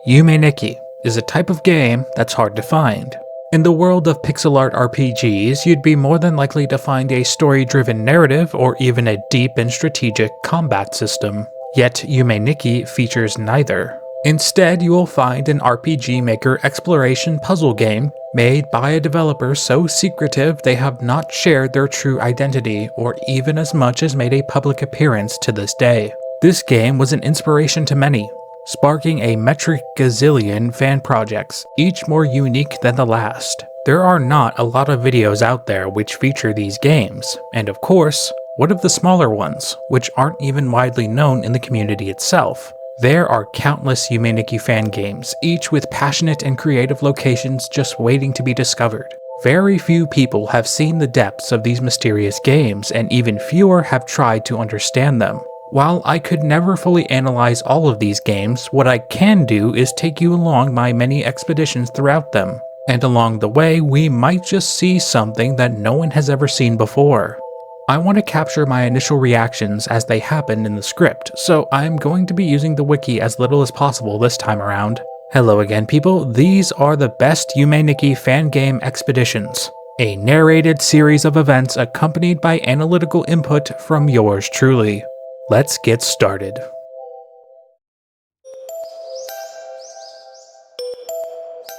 Yume NIkki is a type of game that's hard to find. In the world of pixel art RPGs, you'd be more than likely to find a story-driven narrative or even a deep and strategic combat system. Yet Yume NIkki features neither. Instead, you will find an RPG Maker exploration puzzle game made by a developer so secretive they have not shared their true identity or even as much as made a public appearance to this day. This game was an inspiration to many, sparking a metric gazillion fan projects, each more unique than the last. There are not a lot of videos out there which feature these games, and of course, what of the smaller ones, which aren't even widely known in the community itself? There are countless Yume NIkki fan games, each with passionate and creative locations just waiting to be discovered. Very few people have seen the depths of these mysterious games, and even fewer have tried to understand them. While I could never fully analyze all of these games, what I can do is take you along my many expeditions throughout them. And along the way, we might just see something that no one has ever seen before. I want to capture my initial reactions as they happened in the script, so I'm going to be using the wiki as little as possible this time around. Hello again people, these are the best Yume NIkki fan game expeditions. A narrated series of events accompanied by analytical input from yours truly. Let's get started.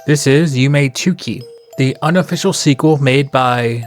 This is Yume NIkki, the unofficial sequel made by,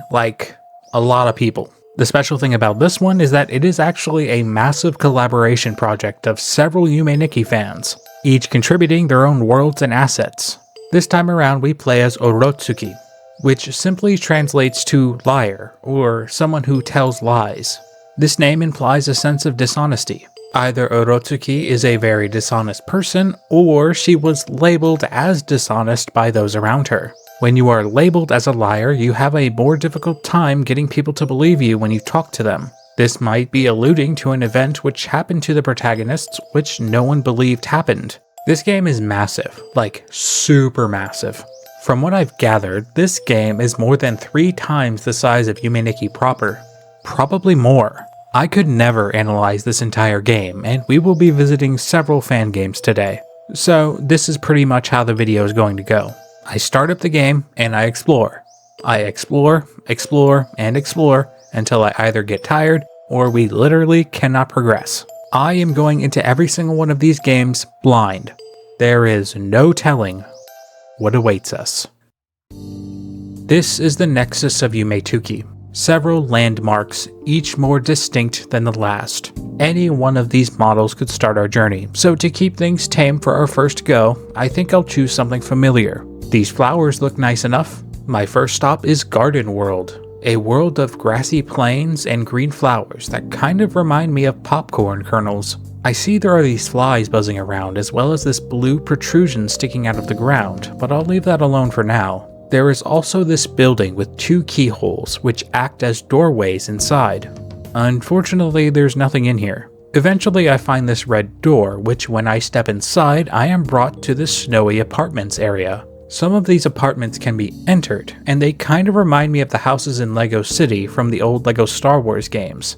a lot of people. The special thing about this one is that it is actually a massive collaboration project of several Yume NIkki fans, each contributing their own worlds and assets. This time around we play as Orotsuki, which simply translates to liar, or someone who tells lies. This name implies a sense of dishonesty. Either Orotsuki is a very dishonest person, or she was labeled as dishonest by those around her. When you are labeled as a liar, you have a more difficult time getting people to believe you when you talk to them. This might be alluding to an event which happened to the protagonists which no one believed happened. This game is massive, super massive. From what I've gathered, this game is more than 3 times the size of Yume NIkki proper. Probably more. I could never analyze this entire game, and we will be visiting several fan games today. So this is pretty much how the video is going to go. I start up the game and I explore. I explore, and explore until I either get tired or we literally cannot progress. I am going into every single one of these games blind. There is no telling what awaits us. This is the nexus of Yume NIkki. Several landmarks, each more distinct than the last. Any one of these models could start our journey, so to keep things tame for our first go, I think I'll choose something familiar. These flowers look nice enough. My first stop is Garden World, a world of grassy plains and green flowers that kind of remind me of popcorn kernels. I see there are these flies buzzing around as well as this blue protrusion sticking out of the ground, but I'll leave that alone for now. There is also this building with 2 keyholes which act as doorways inside. Unfortunately, there's nothing in here. Eventually I find this red door, which when I step inside, I am brought to the snowy apartments area. Some of these apartments can be entered, and they kind of remind me of the houses in Lego City from the old Lego Star Wars games.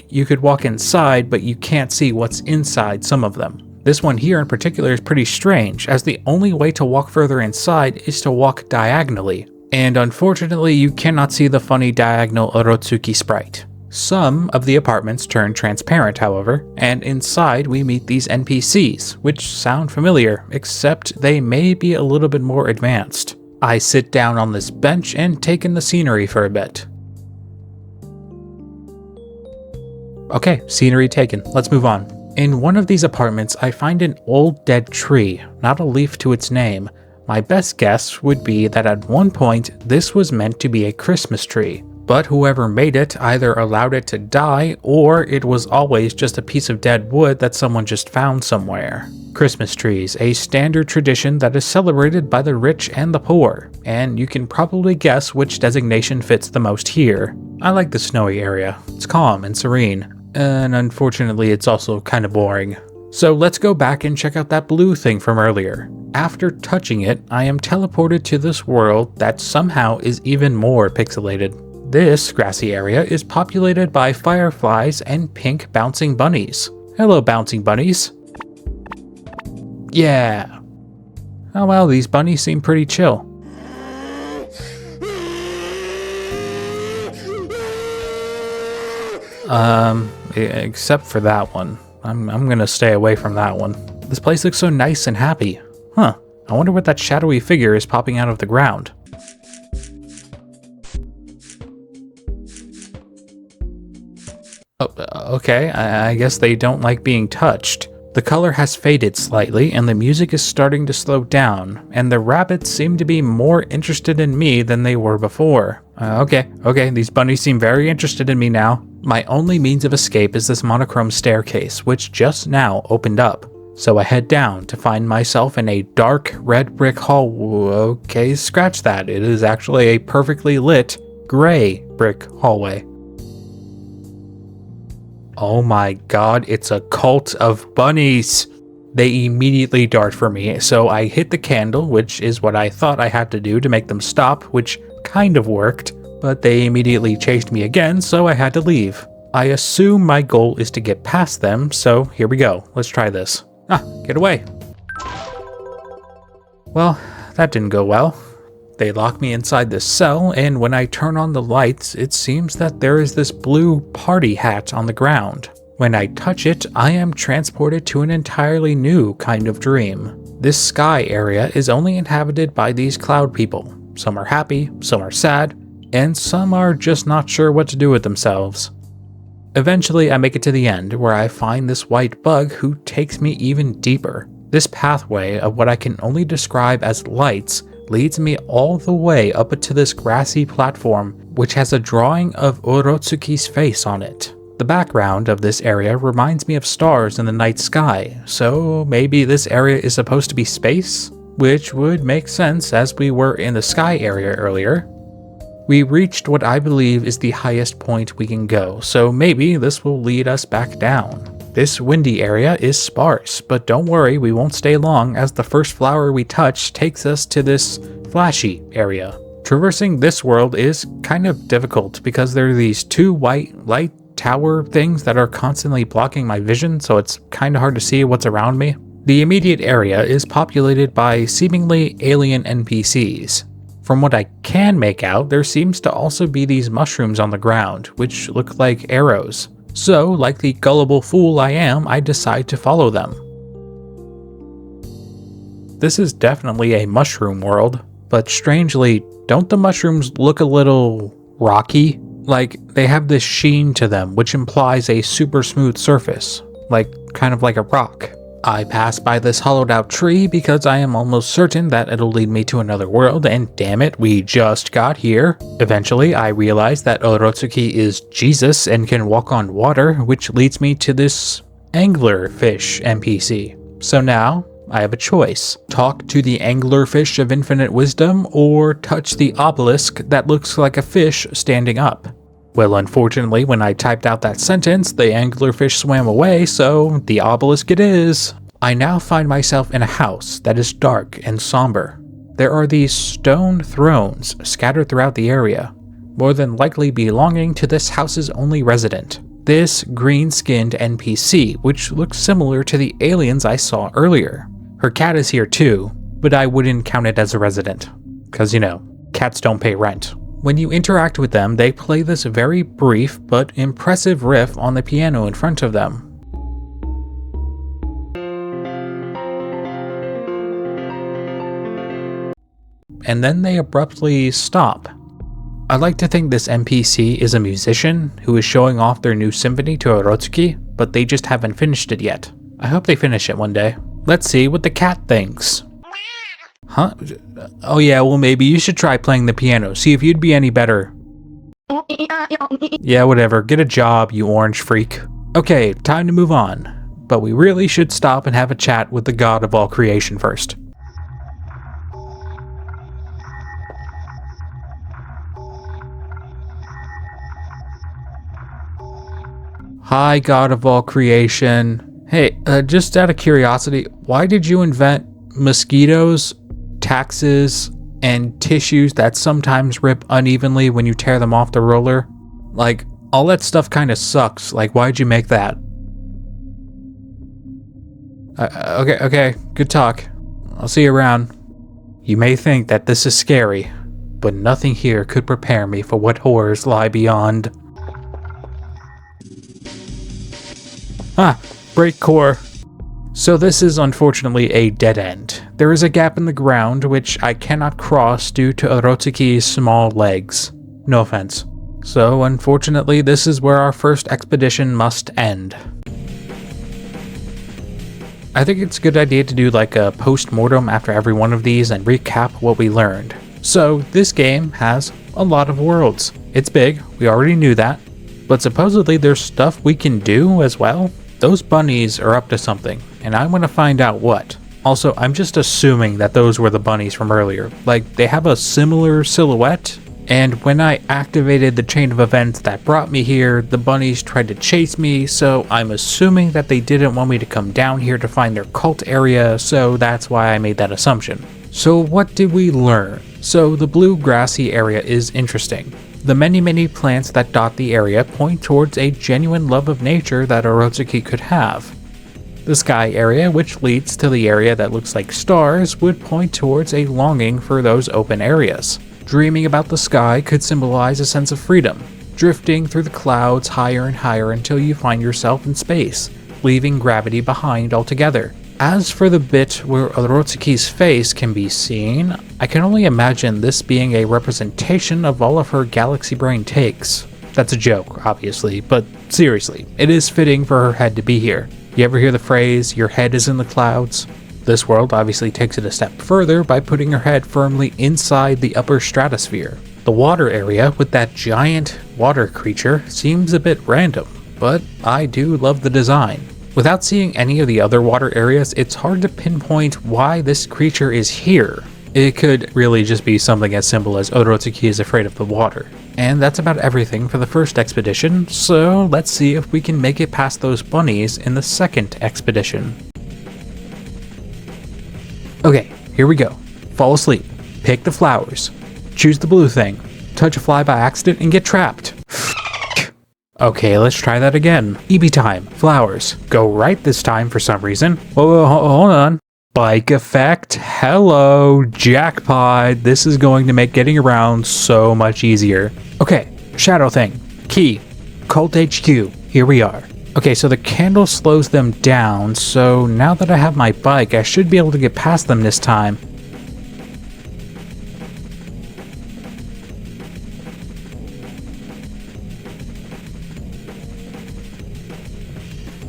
You could walk inside, but you can't see what's inside some of them. This one here in particular is pretty strange, as the only way to walk further inside is to walk diagonally. And unfortunately, you cannot see the funny diagonal Orotsuki sprite. Some of the apartments turn transparent, however, and inside we meet these NPCs, which sound familiar, except they may be a little bit more advanced. I sit down on this bench and take in the scenery for a bit. Okay, scenery taken, let's move on. In one of these apartments, I find an old dead tree, not a leaf to its name. My best guess would be that at one point, this was meant to be a Christmas tree. But whoever made it either allowed it to die, or it was always just a piece of dead wood that someone just found somewhere. Christmas trees, a standard tradition that is celebrated by the rich and the poor, and you can probably guess which designation fits the most here. I like the snowy area. It's calm and serene, and unfortunately it's also kinda boring. So let's go back and check out that blue thing from earlier. After touching it, I am teleported to this world that somehow is even more pixelated. This grassy area is populated by fireflies and pink bouncing bunnies. Hello, bouncing bunnies. Yeah. Oh well, these bunnies seem pretty chill. Except for that one. I'm gonna stay away from that one. This place looks so nice and happy. Huh, I wonder what that shadowy figure is popping out of the ground. Oh, okay, I guess they don't like being touched. The color has faded slightly, and the music is starting to slow down, and the rabbits seem to be more interested in me than they were before. Okay, these bunnies seem very interested in me now. My only means of escape is this monochrome staircase, which just now opened up. So I head down to find myself in a dark red brick hall. Okay, scratch that. It is actually a perfectly lit gray brick hallway. Oh my god, it's a cult of bunnies. They immediately dart for me, so I hit the candle, which is what I thought I had to do to make them stop, which kind of worked, but they immediately chased me again, so I had to leave. I assume my goal is to get past them, so here we go. Let's try this. Get away. Well, that didn't go well. They lock me inside this cell, and when I turn on the lights, it seems that there is this blue party hat on the ground. When I touch it, I am transported to an entirely new kind of dream. This sky area is only inhabited by these cloud people. Some are happy, some are sad, and some are just not sure what to do with themselves. Eventually, I make it to the end, where I find this white bug who takes me even deeper. This pathway of what I can only describe as lights leads me all the way up to this grassy platform, which has a drawing of Orotsuki's face on it. The background of this area reminds me of stars in the night sky, so maybe this area is supposed to be space? Which would make sense as we were in the sky area earlier. We reached what I believe is the highest point we can go, so maybe this will lead us back down. This windy area is sparse, but don't worry, we won't stay long as the first flower we touch takes us to this flashy area. Traversing this world is kind of difficult because there are these two white light tower things that are constantly blocking my vision, so it's kind of hard to see what's around me. The immediate area is populated by seemingly alien NPCs. From what I can make out, there seems to also be these mushrooms on the ground, which look like arrows. So, like the gullible fool I am, I decide to follow them. This is definitely a mushroom world, but strangely, don't the mushrooms look a little rocky? Like, they have this sheen to them, which implies a super smooth surface, kind of like a rock. I pass by this hollowed out tree because I am almost certain that it'll lead me to another world, and damn it, we just got here. Eventually, I realize that Orotsuki is Jesus and can walk on water, which leads me to this anglerfish NPC. So now, I have a choice. Talk to the anglerfish of infinite wisdom, or touch the obelisk that looks like a fish standing up. Well, unfortunately, when I typed out that sentence, the anglerfish swam away, so the obelisk it is. I now find myself in a house that is dark and somber. There are these stone thrones scattered throughout the area, more than likely belonging to this house's only resident. This green-skinned NPC, which looks similar to the aliens I saw earlier. Her cat is here too, but I wouldn't count it as a resident, because cats don't pay rent. When you interact with them, they play this very brief but impressive riff on the piano in front of them. And then they abruptly stop. I like to think this NPC is a musician who is showing off their new symphony to Orotsuki, but they just haven't finished it yet. I hope they finish it one day. Let's see what the cat thinks. Huh? Oh yeah, well maybe you should try playing the piano, see if you'd be any better. Yeah, whatever, get a job, you orange freak. Okay, time to move on. But we really should stop and have a chat with the god of all creation first. Hi, god of all creation. Hey, just out of curiosity, why did you invent mosquitoes, taxes, and tissues that sometimes rip unevenly when you tear them off the roller? All that stuff kind of sucks. Why'd you make that? Okay, good talk. I'll see you around. You may think that this is scary, but nothing here could prepare me for what horrors lie beyond. Ah, break core. So this is unfortunately a dead end. There is a gap in the ground which I cannot cross due to Orotsuki's small legs. No offense. So unfortunately this is where our first expedition must end. I think it's a good idea to do like a post-mortem after every one of these and recap what we learned. So this game has a lot of worlds. It's big, we already knew that, but supposedly there's stuff we can do as well. Those bunnies are up to something, and I want to find out what. Also, I'm just assuming that those were the bunnies from earlier. Like, they have a similar silhouette, and when I activated the chain of events that brought me here, the bunnies tried to chase me, so I'm assuming that they didn't want me to come down here to find their cult area, so that's why I made that assumption. So what did we learn? So the blue grassy area is interesting. The many plants that dot the area point towards a genuine love of nature that Orotsuki could have. The sky area, which leads to the area that looks like stars, would point towards a longing for those open areas. Dreaming about the sky could symbolize a sense of freedom, drifting through the clouds higher and higher until you find yourself in space, leaving gravity behind altogether. As for the bit where Orotsuki's face can be seen, I can only imagine this being a representation of all of her galaxy brain takes. That's a joke, obviously, but seriously, it is fitting for her head to be here. You ever hear the phrase, your head is in the clouds? This world obviously takes it a step further by putting her head firmly inside the upper stratosphere. The water area with that giant water creature seems a bit random, but I do love the design. Without seeing any of the other water areas, it's hard to pinpoint why this creature is here. It could really just be something as simple as Orotsuki is afraid of the water. And that's about everything for the first expedition, so let's see if we can make it past those bunnies in the second expedition. Okay, here we go. Fall asleep, pick the flowers, choose the blue thing, touch a fly by accident and get trapped. Okay, let's try that again. EB time, flowers, go right this time for some reason. Whoa, hold on. Bike effect, hello, jackpot. This is going to make getting around so much easier. Okay, shadow thing, key, cult HQ, here we are. Okay, so the candle slows them down, so now that I have my bike, I should be able to get past them this time.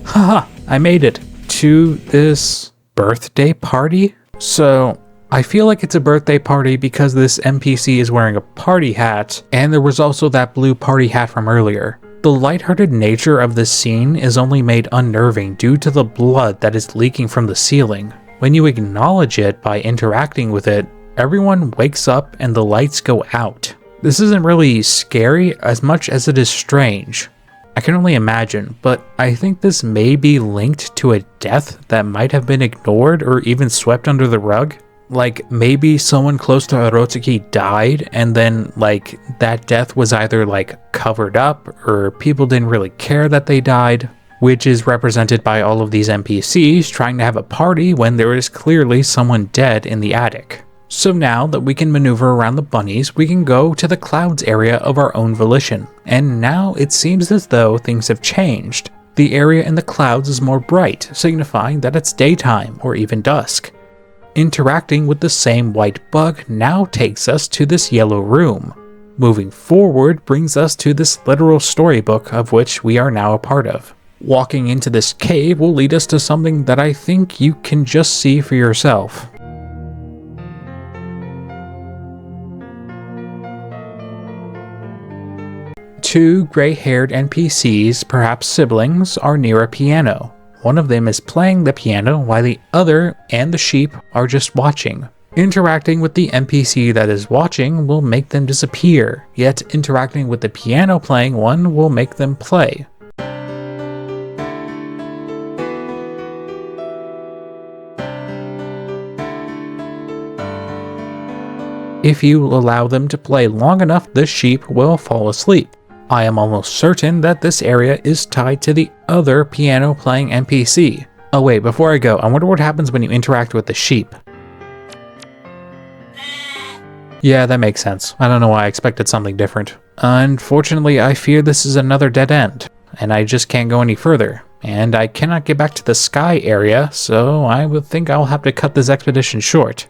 Haha, I made it to this birthday party. So I feel like it's a birthday party because this NPC is wearing a party hat, and there was also that blue party hat from earlier. The lighthearted nature of this scene is only made unnerving due to the blood that is leaking from the ceiling. When you acknowledge it by interacting with it, everyone wakes up and the lights go out. This isn't really scary as much as it is strange. I can only imagine, but I think this may be linked to a death that might have been ignored or even swept under the rug. Like, maybe someone close to Orotsuki died, and then, like, that death was either, like, covered up, or people didn't really care that they died, which is represented by all of these NPCs trying to have a party when there is clearly someone dead in the attic. So now that we can maneuver around the bunnies, we can go to the clouds area of our own volition. And now it seems as though things have changed. The area in the clouds is more bright, signifying that it's daytime or even dusk. Interacting with the same white bug now takes us to this yellow room. Moving forward brings us to this literal storybook of which we are now a part of. Walking into this cave will lead us to something that I think you can just see for yourself. Two gray-haired NPCs, perhaps siblings, are near a piano. One of them is playing the piano while the other and the sheep are just watching. Interacting with the NPC that is watching will make them disappear, yet interacting with the piano playing one will make them play. If you allow them to play long enough, the sheep will fall asleep. I am almost certain that this area is tied to the other piano playing NPC. Oh wait, before I go, I wonder what happens when you interact with the sheep. Yeah, that makes sense. I don't know why I expected something different. Unfortunately, I fear this is another dead end, and I just can't go any further. And I cannot get back to the sky area, so I would think I'll have to cut this expedition short.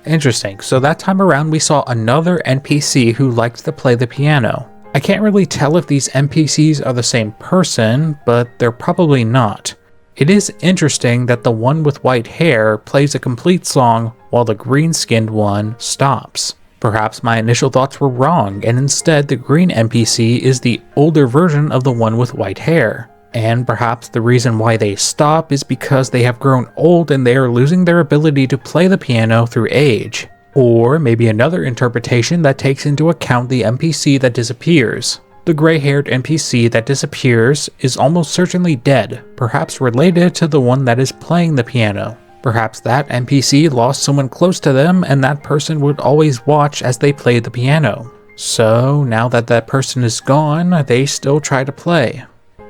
Interesting, so that time around we saw another NPC who liked to play the piano. I can't really tell if these NPCs are the same person, but they're probably not. It is interesting that the one with white hair plays a complete song while the green-skinned one stops. Perhaps my initial thoughts were wrong, and instead the green NPC is the older version of the one with white hair. And perhaps the reason why they stop is because they have grown old and they are losing their ability to play the piano through age. Or maybe another interpretation that takes into account the NPC that disappears. The gray-haired NPC that disappears is almost certainly dead, perhaps related to the one that is playing the piano. Perhaps that NPC lost someone close to them and that person would always watch as they played the piano. So now that that person is gone, they still try to play.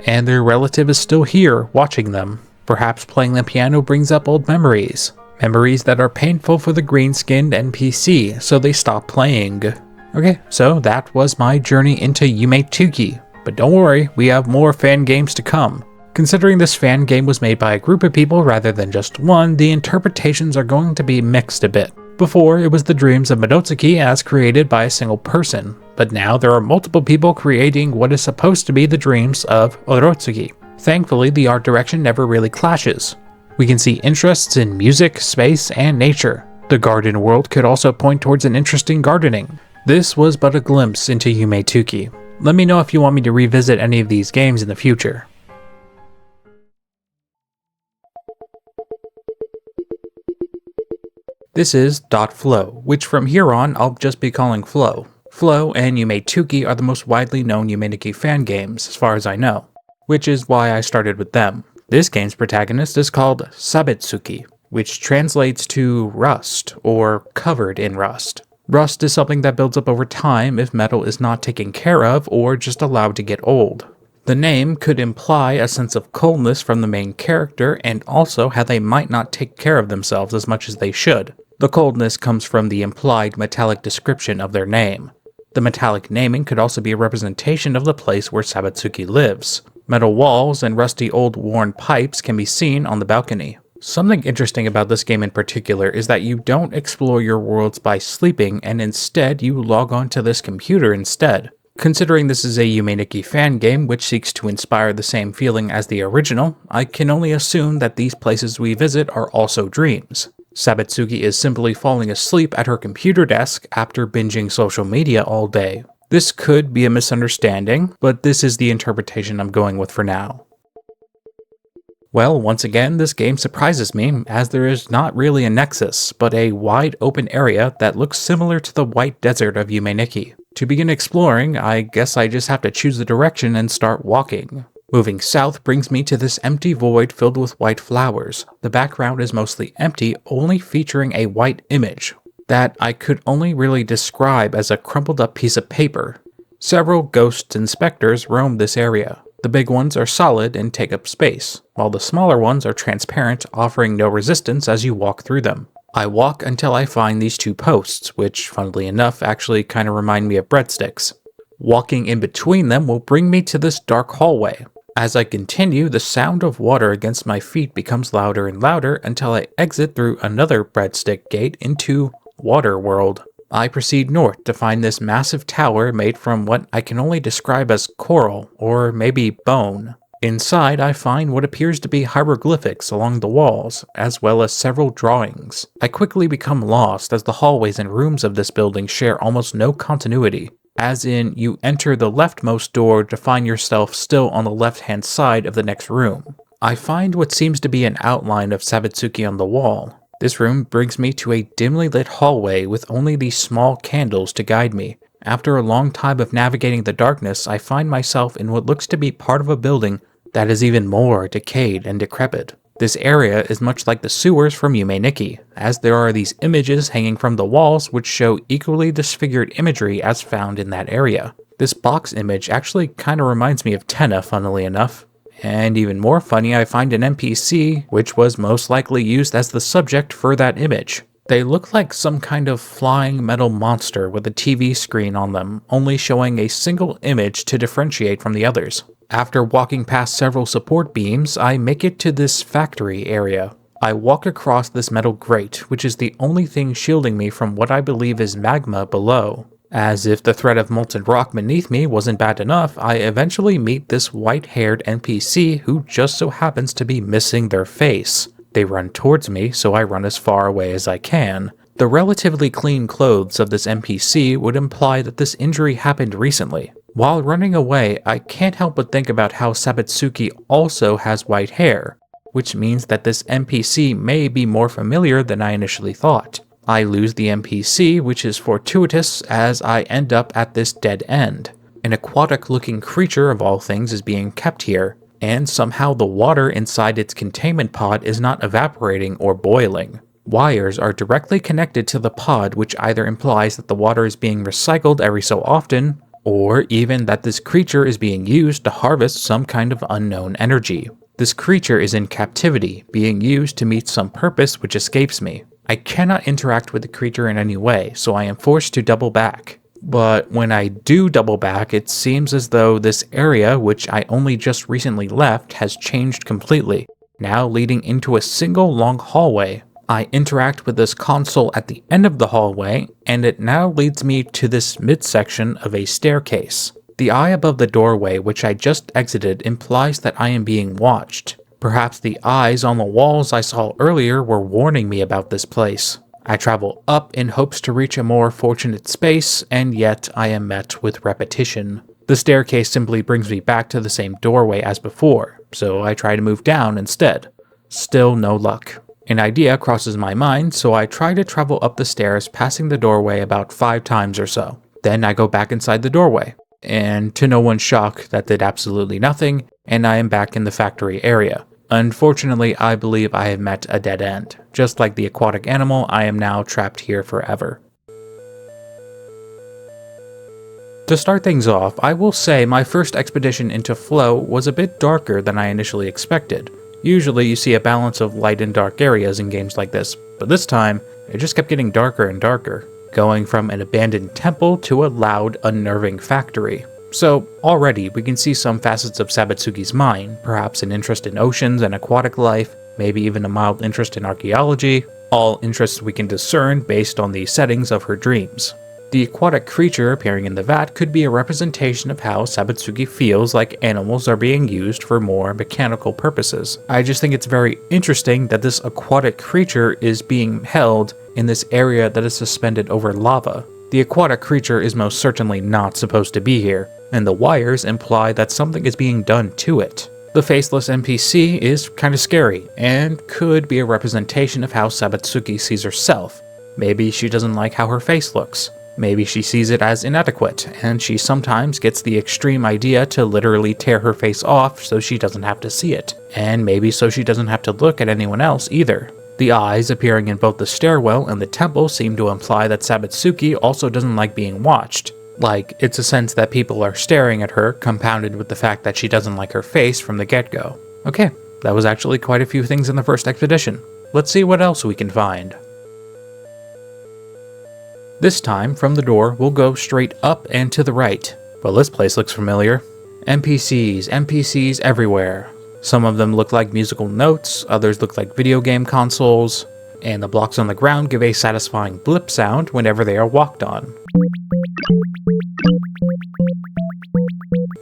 And their relative is still here, watching them. Perhaps playing the piano brings up old memories. Memories that are painful for the green-skinned NPC, so they stop playing. Okay, so that was my journey into Yume NIkki. But don't worry, we have more fan games to come. Considering this fan game was made by a group of people rather than just one, the interpretations are going to be mixed a bit. Before, it was the dreams of Midotsuki as created by a single person, but now there are multiple people creating what is supposed to be the dreams of Orotsuki. Thankfully, the art direction never really clashes. We can see interests in music, space, and nature. The garden world could also point towards an interest in gardening. This was but a glimpse into Yume NIkki. Let me know if you want me to revisit any of these games in the future. This is .flow, which from here on I'll just be calling Flow. Flow and Yume NIkki are the most widely known Yume NIkki fan games, as far as I know, which is why I started with them. This game's protagonist is called Sabetsuki, which translates to rust, or covered in rust. Rust is something that builds up over time if metal is not taken care of or just allowed to get old. The name could imply a sense of coldness from the main character and also how they might not take care of themselves as much as they should. The coldness comes from the implied metallic description of their name. The metallic naming could also be a representation of the place where Sabetsuki lives. Metal walls and rusty old worn pipes can be seen on the balcony. Something interesting about this game in particular is that you don't explore your worlds by sleeping and instead you log on to this computer instead. Considering this is a Yume NIkki fan game which seeks to inspire the same feeling as the original, I can only assume that these places we visit are also dreams. Sabetsuki is simply falling asleep at her computer desk after binging social media all day. This could be a misunderstanding, but this is the interpretation I'm going with for now. Well, once again, this game surprises me, as there is not really a nexus, but a wide open area that looks similar to the white desert of Yume NIkki. To begin exploring, I guess I just have to choose the direction and start walking. Moving south brings me to this empty void filled with white flowers. The background is mostly empty, only featuring a white image that I could only really describe as a crumpled up piece of paper. Several ghosts and specters roam this area. The big ones are solid and take up space, while the smaller ones are transparent, offering no resistance as you walk through them. I walk until I find these two posts, which, funnily enough, actually kind of remind me of breadsticks. Walking in between them will bring me to this dark hallway. As I continue, the sound of water against my feet becomes louder and louder until I exit through another breadstick gate into Water World. I proceed north to find this massive tower made from what I can only describe as coral, or maybe bone. Inside, I find what appears to be hieroglyphics along the walls, as well as several drawings. I quickly become lost as the hallways and rooms of this building share almost no continuity. As in, you enter the leftmost door to find yourself still on the left-hand side of the next room. I find what seems to be an outline of Sabetsuki on the wall. This room brings me to a dimly lit hallway with only these small candles to guide me. After a long time of navigating the darkness, I find myself in what looks to be part of a building that is even more decayed and decrepit. This area is much like the sewers from Yume NIkki, as there are these images hanging from the walls which show equally disfigured imagery as found in that area. This box image actually kinda reminds me of Tenna, funnily enough. And even more funny, I find an NPC which was most likely used as the subject for that image. They look like some kind of flying metal monster with a TV screen on them, only showing a single image to differentiate from the others. After walking past several support beams, I make it to this factory area. I walk across this metal grate, which is the only thing shielding me from what I believe is magma below. As if the threat of molten rock beneath me wasn't bad enough, I eventually meet this white-haired NPC who just so happens to be missing their face. They run towards me, so I run as far away as I can. The relatively clean clothes of this NPC would imply that this injury happened recently. While running away, I can't help but think about how Sabutsuki also has white hair, which means that this NPC may be more familiar than I initially thought. I lose the NPC, which is fortuitous as I end up at this dead end. An aquatic-looking creature of all things is being kept here, and somehow the water inside its containment pod is not evaporating or boiling. Wires are directly connected to the pod, which either implies that the water is being recycled every so often, or even that this creature is being used to harvest some kind of unknown energy. This creature is in captivity, being used to meet some purpose which escapes me. I cannot interact with the creature in any way, so I am forced to double back. But when I do double back, it seems as though this area, which I only just recently left, has changed completely, now leading into a single long hallway. I interact with this console at the end of the hallway, and it now leads me to this midsection of a staircase. The eye above the doorway which I just exited implies that I am being watched. Perhaps the eyes on the walls I saw earlier were warning me about this place. I travel up in hopes to reach a more fortunate space, and yet I am met with repetition. The staircase simply brings me back to the same doorway as before, so I try to move down instead. Still no luck. An idea crosses my mind, so I try to travel up the stairs, passing the doorway about 5 times or so. Then I go back inside the doorway, and to no one's shock, that did absolutely nothing, and I am back in the factory area. Unfortunately, I believe I have met a dead end. Just like the aquatic animal, I am now trapped here forever. To start things off, I will say my first expedition into Flow was a bit darker than I initially expected. Usually you see a balance of light and dark areas in games like this, but this time, it just kept getting darker and darker, going from an abandoned temple to a loud, unnerving factory. So, already we can see some facets of Sabutsuki's mind, perhaps an interest in oceans and aquatic life, maybe even a mild interest in archaeology, all interests we can discern based on the settings of her dreams. The aquatic creature appearing in the vat could be a representation of how Sabutsuki feels like animals are being used for more mechanical purposes. I just think it's very interesting that this aquatic creature is being held in this area that is suspended over lava. The aquatic creature is most certainly not supposed to be here, and the wires imply that something is being done to it. The faceless NPC is kinda scary, and could be a representation of how Sabutsuki sees herself. Maybe she doesn't like how her face looks. Maybe she sees it as inadequate, and she sometimes gets the extreme idea to literally tear her face off so she doesn't have to see it. And maybe so she doesn't have to look at anyone else either. The eyes appearing in both the stairwell and the temple seem to imply that Sabutsuki also doesn't like being watched. Like, it's a sense that people are staring at her, compounded with the fact that she doesn't like her face from the get-go. Okay, that was actually quite a few things in the first expedition. Let's see what else we can find. This time, from the door, we'll go straight up and to the right. Well, this place looks familiar. NPCs everywhere. Some of them look like musical notes, others look like video game consoles, and the blocks on the ground give a satisfying blip sound whenever they are walked on.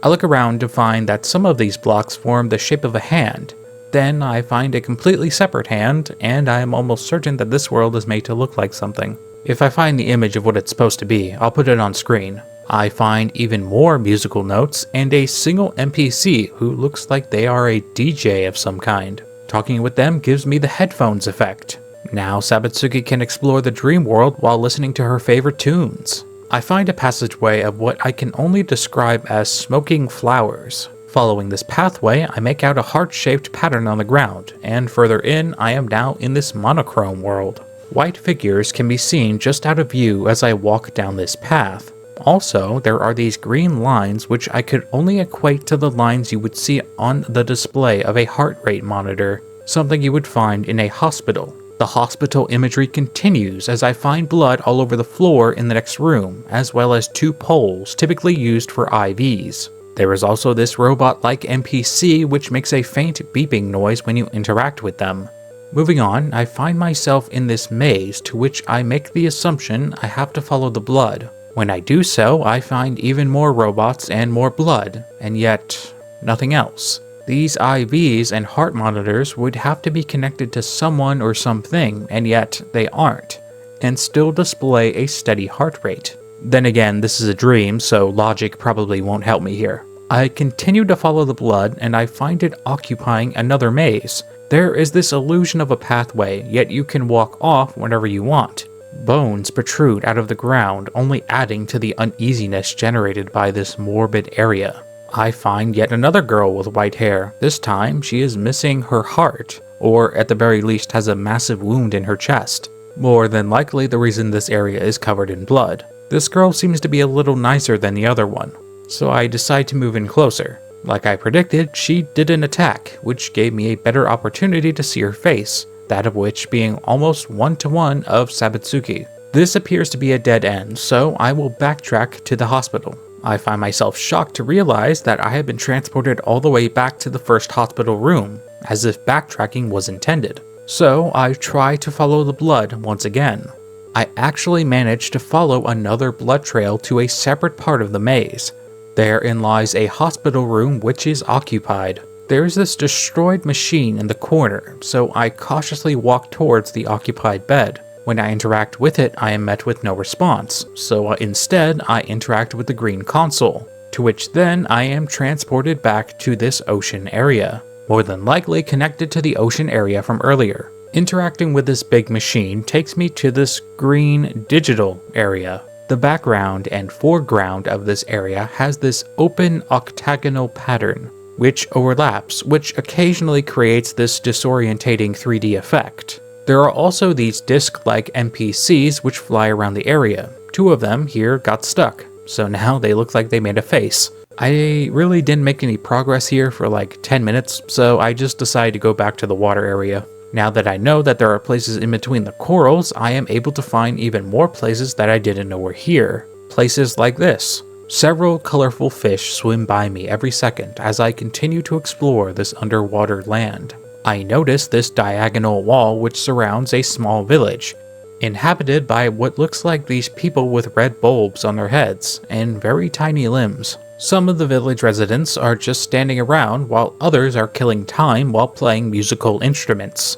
I look around to find that some of these blocks form the shape of a hand. Then I find a completely separate hand, and I am almost certain that this world is made to look like something. If I find the image of what it's supposed to be, I'll put it on screen. I find even more musical notes and a single NPC who looks like they are a DJ of some kind. Talking with them gives me the headphones effect. Now Sabutsuki can explore the dream world while listening to her favorite tunes. I find a passageway of what I can only describe as smoking flowers. Following this pathway, I make out a heart-shaped pattern on the ground, and further in, I am now in this monochrome world. White figures can be seen just out of view as I walk down this path. Also, there are these green lines which I could only equate to the lines you would see on the display of a heart rate monitor, something you would find in a hospital. The hospital imagery continues as I find blood all over the floor in the next room, as well as 2 poles typically used for IVs. There is also this robot-like NPC which makes a faint beeping noise when you interact with them. Moving on, I find myself in this maze to which I make the assumption I have to follow the blood. When I do so, I find even more robots and more blood, and yet nothing else. These IVs and heart monitors would have to be connected to someone or something, and yet they aren't, and still display a steady heart rate. Then again, this is a dream, so logic probably won't help me here. I continue to follow the blood, and I find it occupying another maze. There is this illusion of a pathway, yet you can walk off whenever you want. Bones protrude out of the ground, only adding to the uneasiness generated by this morbid area. I find yet another girl with white hair. This time, she is missing her heart, or at the very least has a massive wound in her chest. More than likely the reason this area is covered in blood. This girl seems to be a little nicer than the other one, so I decide to move in closer. Like I predicted, she didn't attack, which gave me a better opportunity to see her face, that of which being almost one-to-one of Sabutsuki. This appears to be a dead end, so I will backtrack to the hospital. I find myself shocked to realize that I have been transported all the way back to the first hospital room, as if backtracking was intended. So I try to follow the blood once again. I actually managed to follow another blood trail to a separate part of the maze. Therein lies a hospital room which is occupied. There is this destroyed machine in the corner, so I cautiously walk towards the occupied bed. When I interact with it, I am met with no response, so instead I interact with the green console, to which then I am transported back to this ocean area, more than likely connected to the ocean area from earlier. Interacting with this big machine takes me to this green digital area. The background and foreground of this area has this open octagonal pattern, which overlaps, which occasionally creates this disorientating 3D effect. There are also these disc-like NPCs which fly around the area. 2 of them here got stuck, so now they look like they made a face. I really didn't make any progress here for like 10 minutes, so I just decided to go back to the water area. Now that I know that there are places in between the corals, I am able to find even more places that I didn't know were here. Places like this. Several colorful fish swim by me every second as I continue to explore this underwater land. I notice this diagonal wall which surrounds a small village, inhabited by what looks like these people with red bulbs on their heads and very tiny limbs. Some of the village residents are just standing around while others are killing time while playing musical instruments.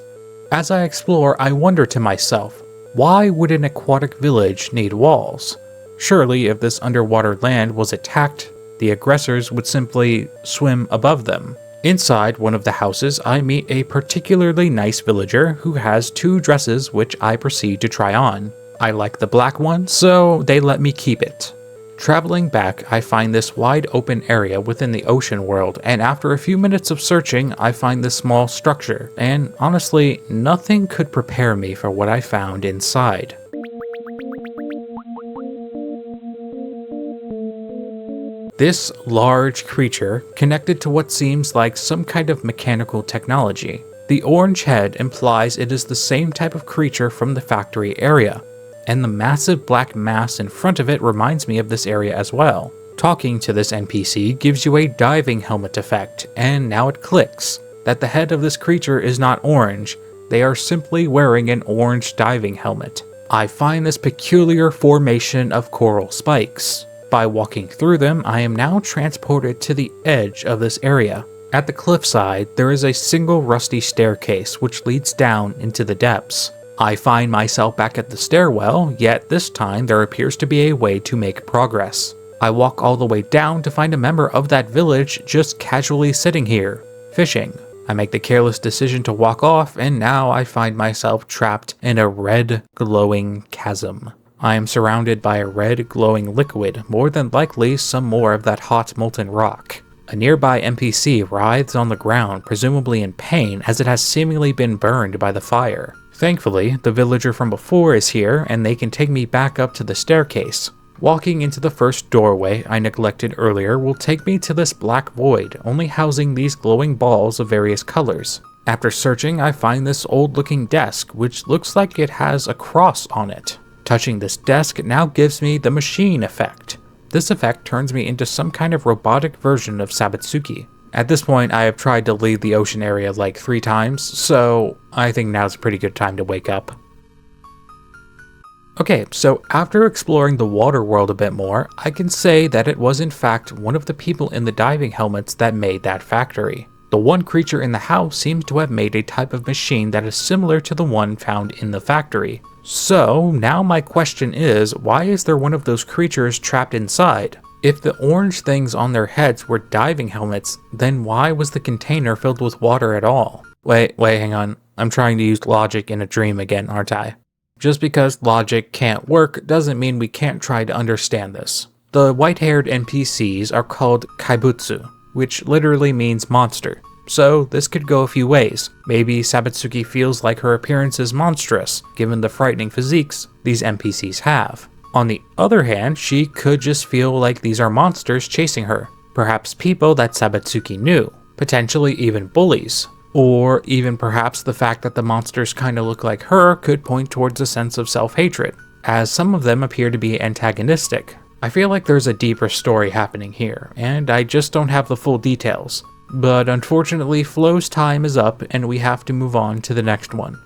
As I explore, I wonder to myself, why would an aquatic village need walls? Surely if this underwater land was attacked, the aggressors would simply swim above them. Inside one of the houses, I meet a particularly nice villager who has 2 dresses which I proceed to try on. I like the black one, so they let me keep it. Traveling back, I find this wide open area within the ocean world, and after a few minutes of searching, I find this small structure, and honestly, nothing could prepare me for what I found inside. This large creature connected to what seems like some kind of mechanical technology. The orange head implies it is the same type of creature from the factory area, and the massive black mass in front of it reminds me of this area as well. Talking to this NPC gives you a diving helmet effect, and now it clicks that the head of this creature is not orange, they are simply wearing an orange diving helmet. I find this peculiar formation of coral spikes. By walking through them, I am now transported to the edge of this area. At the cliffside, there is a single rusty staircase which leads down into the depths. I find myself back at the stairwell, yet this time there appears to be a way to make progress. I walk all the way down to find a member of that village just casually sitting here, fishing. I make the careless decision to walk off, and now I find myself trapped in a red glowing chasm. I am surrounded by a red glowing liquid, more than likely some more of that hot molten rock. A nearby NPC writhes on the ground, presumably in pain as it has seemingly been burned by the fire. Thankfully, the villager from before is here and they can take me back up to the staircase. Walking into the first doorway I neglected earlier will take me to this black void, only housing these glowing balls of various colors. After searching, I find this old looking desk, which looks like it has a cross on it. Touching this desk now gives me the machine effect. This effect turns me into some kind of robotic version of Sabutsuki. At this point, I have tried to leave the ocean area like 3 times, so I think now's a pretty good time to wake up. Okay, so after exploring the water world a bit more, I can say that it was in fact one of the people in the diving helmets that made that factory. The one creature in the house seems to have made a type of machine that is similar to the one found in the factory. So now my question is, why is there one of those creatures trapped inside? If the orange things on their heads were diving helmets, then why was the container filled with water at all? Wait, hang on. I'm trying to use logic in a dream again, aren't I? Just because logic can't work doesn't mean we can't try to understand this. The white-haired NPCs are called kaibutsu, which literally means monster. So this could go a few ways. Maybe Sabutsuki feels like her appearance is monstrous, given the frightening physiques these NPCs have. On the other hand, she could just feel like these are monsters chasing her. Perhaps people that Sabutsuki knew. Potentially even bullies. Or even perhaps the fact that the monsters kinda look like her could point towards a sense of self-hatred, as some of them appear to be antagonistic. I feel like there's a deeper story happening here, and I just don't have the full details. But unfortunately, Flo's time is up and we have to move on to the next one.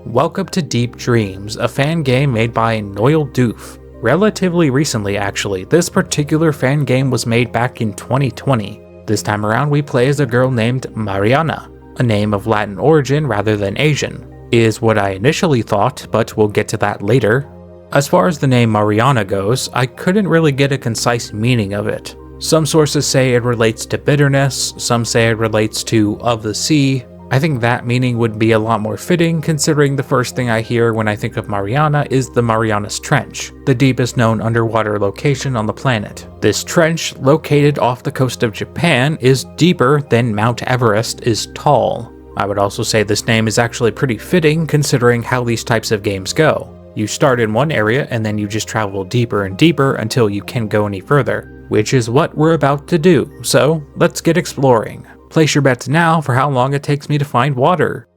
Welcome to Deep Dreams, a fan game made by noildoof. Relatively recently actually, this particular fan game was made back in 2020. This time around we play as a girl named Mariana, a name of Latin origin rather than Asian, is what I initially thought, but we'll get to that later. As far as the name Mariana goes, I couldn't really get a concise meaning of it. Some sources say it relates to bitterness, some say it relates to of the sea. I think that meaning would be a lot more fitting considering the first thing I hear when I think of Mariana is the Marianas Trench, the deepest known underwater location on the planet. This trench, located off the coast of Japan, is deeper than Mount Everest is tall. I would also say this name is actually pretty fitting considering how these types of games go. You start in one area and then you just travel deeper and deeper until you can't go any further, which is what we're about to do, so let's get exploring. Place your bets now for how long it takes me to find water.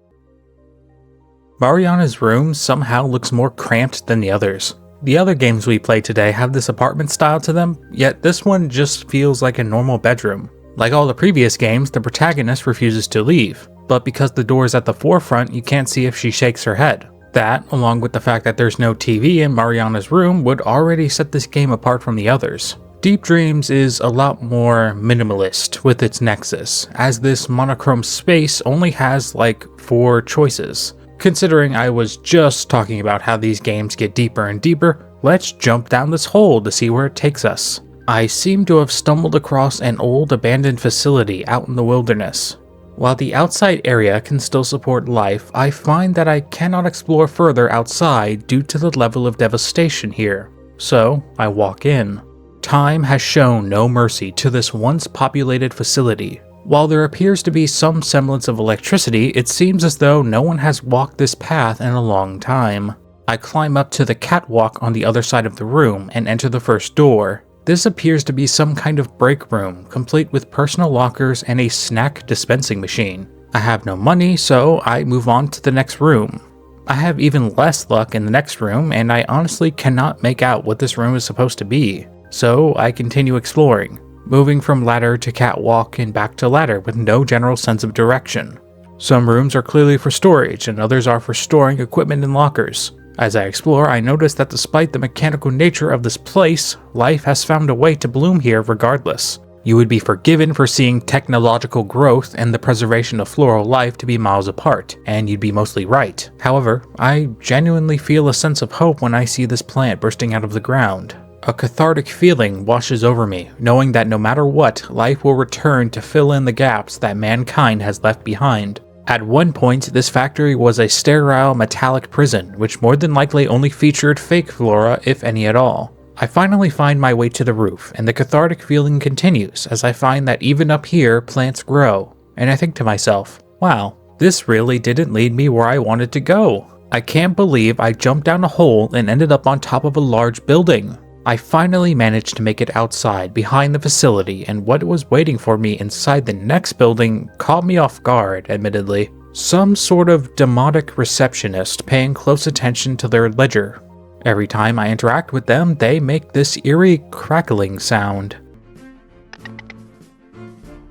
Mariana's room somehow looks more cramped than the others. The other games we play today have this apartment style to them, yet this one just feels like a normal bedroom. Like all the previous games, the protagonist refuses to leave, but because the door is at the forefront, you can't see if she shakes her head. That, along with the fact that there's no TV in Mariana's room, would already set this game apart from the others. Deep Dreams is a lot more minimalist with its nexus, as this monochrome space only has like 4 choices. Considering I was just talking about how these games get deeper and deeper, let's jump down this hole to see where it takes us. I seem to have stumbled across an old abandoned facility out in the wilderness. While the outside area can still support life, I find that I cannot explore further outside due to the level of devastation here. So I walk in. Time has shown no mercy to this once populated facility. While there appears to be some semblance of electricity, it seems as though no one has walked this path in a long time. I climb up to the catwalk on the other side of the room and enter the first door. This appears to be some kind of break room, complete with personal lockers and a snack dispensing machine. I have no money, so I move on to the next room. I have even less luck in the next room, and I honestly cannot make out what this room is supposed to be. So I continue exploring, moving from ladder to catwalk and back to ladder with no general sense of direction. Some rooms are clearly for storage and others are for storing equipment in lockers. As I explore, I notice that despite the mechanical nature of this place, life has found a way to bloom here regardless. You would be forgiven for seeing technological growth and the preservation of floral life to be miles apart, and you'd be mostly right. However, I genuinely feel a sense of hope when I see this plant bursting out of the ground. A cathartic feeling washes over me, knowing that no matter what, life will return to fill in the gaps that mankind has left behind. At one point, this factory was a sterile metallic prison, which more than likely only featured fake flora, if any at all. I finally find my way to the roof, and the cathartic feeling continues as I find that even up here, plants grow. And I think to myself, wow, this really didn't lead me where I wanted to go. I can't believe I jumped down a hole and ended up on top of a large building. I finally managed to make it outside behind the facility, and what was waiting for me inside the next building caught me off guard, admittedly. Some sort of demonic receptionist paying close attention to their ledger. Every time I interact with them, they make this eerie crackling sound.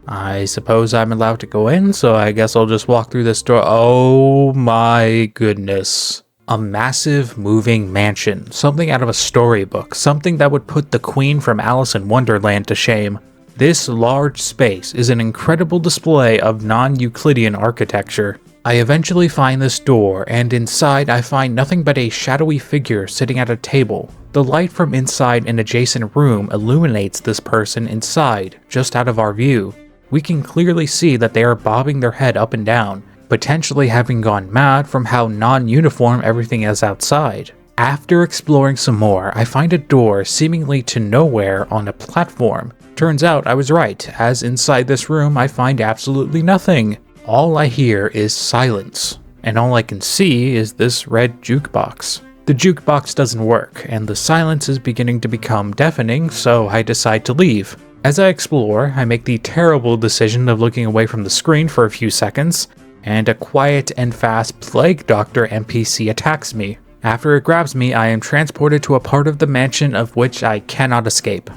I suppose I'm allowed to go in, so I guess I'll just walk through this door. Oh my goodness. A massive moving mansion, something out of a storybook, something that would put the Queen from Alice in Wonderland to shame. This large space is an incredible display of non-Euclidean architecture. I eventually find this door, and inside I find nothing but a shadowy figure sitting at a table. The light from inside an adjacent room illuminates this person inside, just out of our view. We can clearly see that they are bobbing their head up and down, potentially having gone mad from how non-uniform everything is outside. After exploring some more, I find a door seemingly to nowhere on a platform. Turns out I was right, as inside this room I find absolutely nothing. All I hear is silence, and all I can see is this red jukebox. The jukebox doesn't work, and the silence is beginning to become deafening, so I decide to leave. As I explore, I make the terrible decision of looking away from the screen for a few seconds, and a quiet and fast Plague Doctor NPC attacks me. After it grabs me, I am transported to a part of the mansion of which I cannot escape.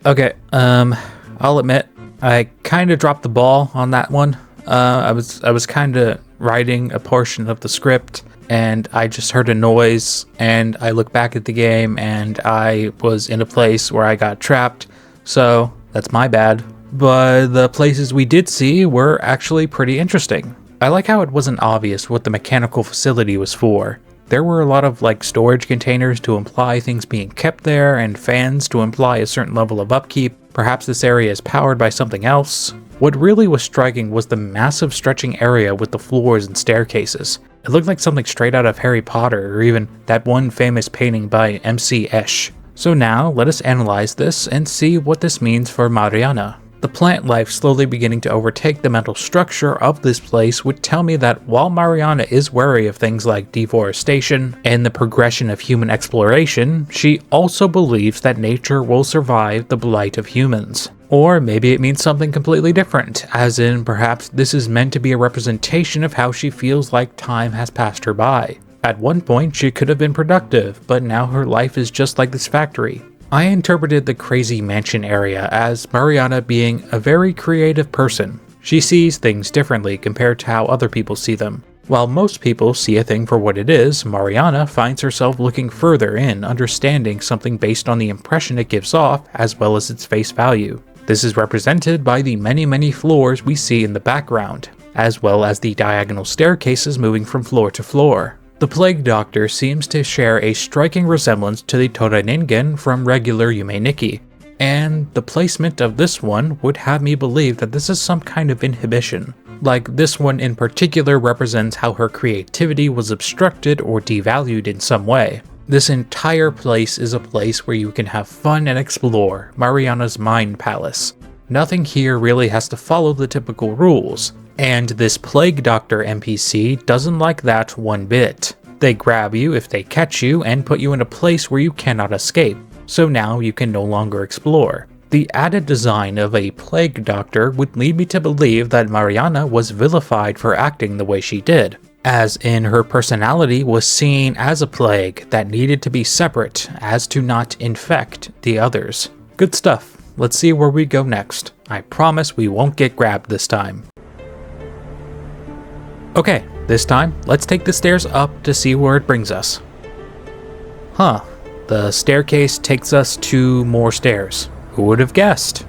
Okay, I'll admit, I kinda dropped the ball on that one. I was kinda writing a portion of the script, and I just heard a noise, and I looked back at the game, and I was in a place where I got trapped, so that's my bad. But the places we did see were actually pretty interesting. I like how it wasn't obvious what the mechanical facility was for. There were a lot of storage containers to imply things being kept there, and fans to imply a certain level of upkeep. Perhaps this area is powered by something else. What really was striking was the massive stretching area with the floors and staircases. It looked like something straight out of Harry Potter, or even that one famous painting by M.C. Esche. So now, let us analyze this and see what this means for Mariana. The plant life slowly beginning to overtake the mental structure of this place would tell me that while Mariana is wary of things like deforestation and the progression of human exploration, she also believes that nature will survive the blight of humans. Or maybe it means something completely different, as in perhaps this is meant to be a representation of how she feels like time has passed her by. At one point she could have been productive, but now her life is just like this factory. I interpreted the crazy mansion area as Mariana being a very creative person. She sees things differently compared to how other people see them. While most people see a thing for what it is, Mariana finds herself looking further in, understanding something based on the impression it gives off as well as its face value. This is represented by the many floors we see in the background, as well as the diagonal staircases moving from floor to floor. The Plague Doctor seems to share a striking resemblance to the Toraningen from regular Yume NIkki, and the placement of this one would have me believe that this is some kind of inhibition. Like this one in particular represents how her creativity was obstructed or devalued in some way. This entire place is a place where you can have fun and explore, Mariana's mind palace. Nothing here really has to follow the typical rules, and this Plague Doctor NPC doesn't like that one bit. They grab you if they catch you and put you in a place where you cannot escape, so now you can no longer explore. The added design of a Plague Doctor would lead me to believe that Mariana was vilified for acting the way she did, as in her personality was seen as a plague that needed to be separate as to not infect the others. Good stuff. Let's see where we go next. I promise we won't get grabbed this time. Okay, this time, let's take the stairs up to see where it brings us. Huh, the staircase takes us to more stairs. Who would have guessed?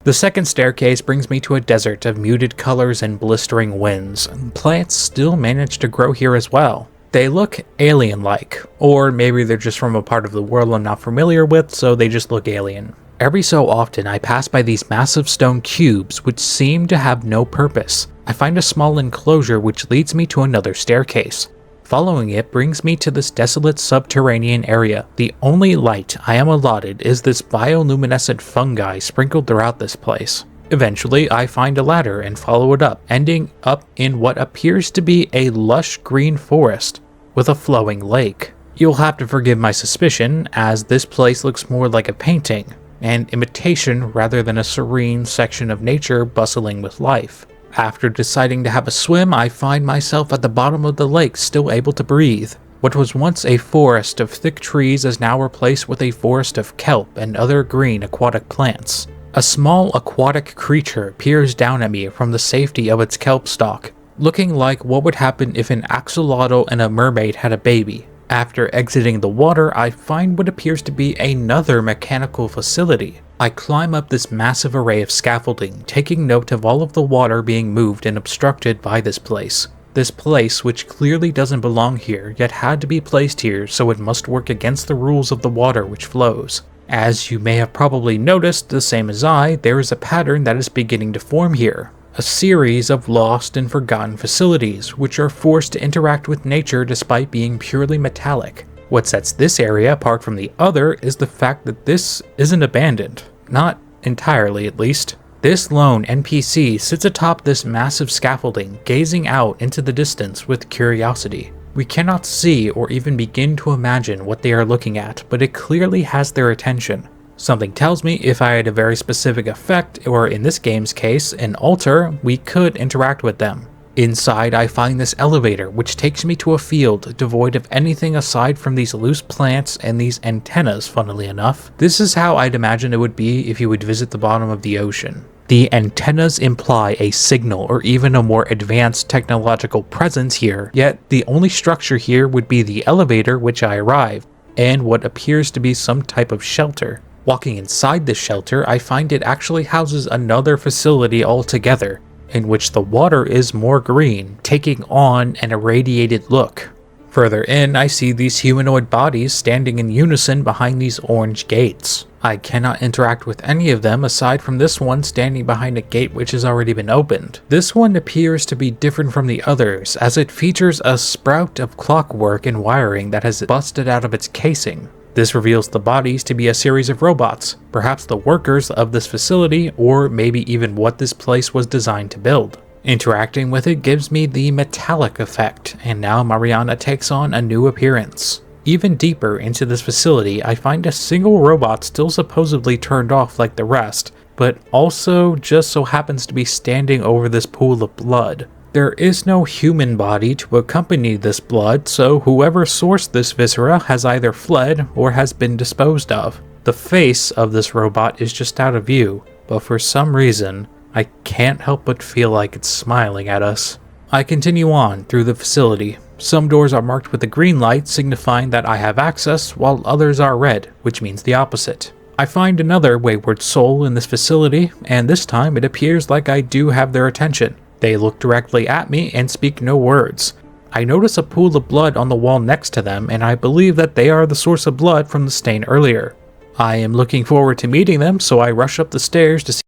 The second staircase brings me to a desert of muted colors and blistering winds. Plants still manage to grow here as well. They look alien-like, or maybe they're just from a part of the world I'm not familiar with, so they just look alien. Every so often I pass by these massive stone cubes which seem to have no purpose. I find a small enclosure which leads me to another staircase. Following it brings me to this desolate subterranean area. The only light I am allotted is this bioluminescent fungi sprinkled throughout this place. Eventually, I find a ladder and follow it up, ending up in what appears to be a lush green forest with a flowing lake. You'll have to forgive my suspicion, as this place looks more like a painting, an imitation rather than a serene section of nature bustling with life. After deciding to have a swim, I find myself at the bottom of the lake, still able to breathe. What was once a forest of thick trees is now replaced with a forest of kelp and other green aquatic plants. A small aquatic creature peers down at me from the safety of its kelp stalk, looking like what would happen if an axolotl and a mermaid had a baby. After exiting the water, I find what appears to be another mechanical facility. I climb up this massive array of scaffolding, taking note of all of the water being moved and obstructed by this place. This place, which clearly doesn't belong here, yet had to be placed here, so it must work against the rules of the water which flows. As you may have probably noticed, the same as I, there is a pattern that is beginning to form here. A series of lost and forgotten facilities, which are forced to interact with nature despite being purely metallic. What sets this area apart from the other is the fact that this isn't abandoned. Not entirely, at least. This lone NPC sits atop this massive scaffolding, gazing out into the distance with curiosity. We cannot see or even begin to imagine what they are looking at, but it clearly has their attention. Something tells me if I had a very specific effect, or in this game's case, an altar, we could interact with them. Inside, I find this elevator, which takes me to a field devoid of anything aside from these loose plants and these antennas, funnily enough. This is how I'd imagine it would be if you would visit the bottom of the ocean. The antennas imply a signal or even a more advanced technological presence here, yet the only structure here would be the elevator which I arrived, and what appears to be some type of shelter. Walking inside this shelter, I find it actually houses another facility altogether, in which the water is more green, taking on an irradiated look. Further in, I see these humanoid bodies standing in unison behind these orange gates. I cannot interact with any of them aside from this one standing behind a gate which has already been opened. This one appears to be different from the others, as it features a sprout of clockwork and wiring that has busted out of its casing. This reveals the bodies to be a series of robots, perhaps the workers of this facility, or maybe even what this place was designed to build. Interacting with it gives me the metallic effect, and now Mariana takes on a new appearance. Even deeper into this facility, I find a single robot still supposedly turned off like the rest, but also just so happens to be standing over this pool of blood. There is no human body to accompany this blood, so whoever sourced this viscera has either fled or has been disposed of. The face of this robot is just out of view, but for some reason, I can't help but feel like it's smiling at us. I continue on through the facility. Some doors are marked with a green light, signifying that I have access, while others are red, which means the opposite. I find another wayward soul in this facility, and this time it appears like I do have their attention. They look directly at me and speak no words. I notice a pool of blood on the wall next to them, and I believe that they are the source of blood from the stain earlier. I am looking forward to meeting them, so I rush up the stairs to see.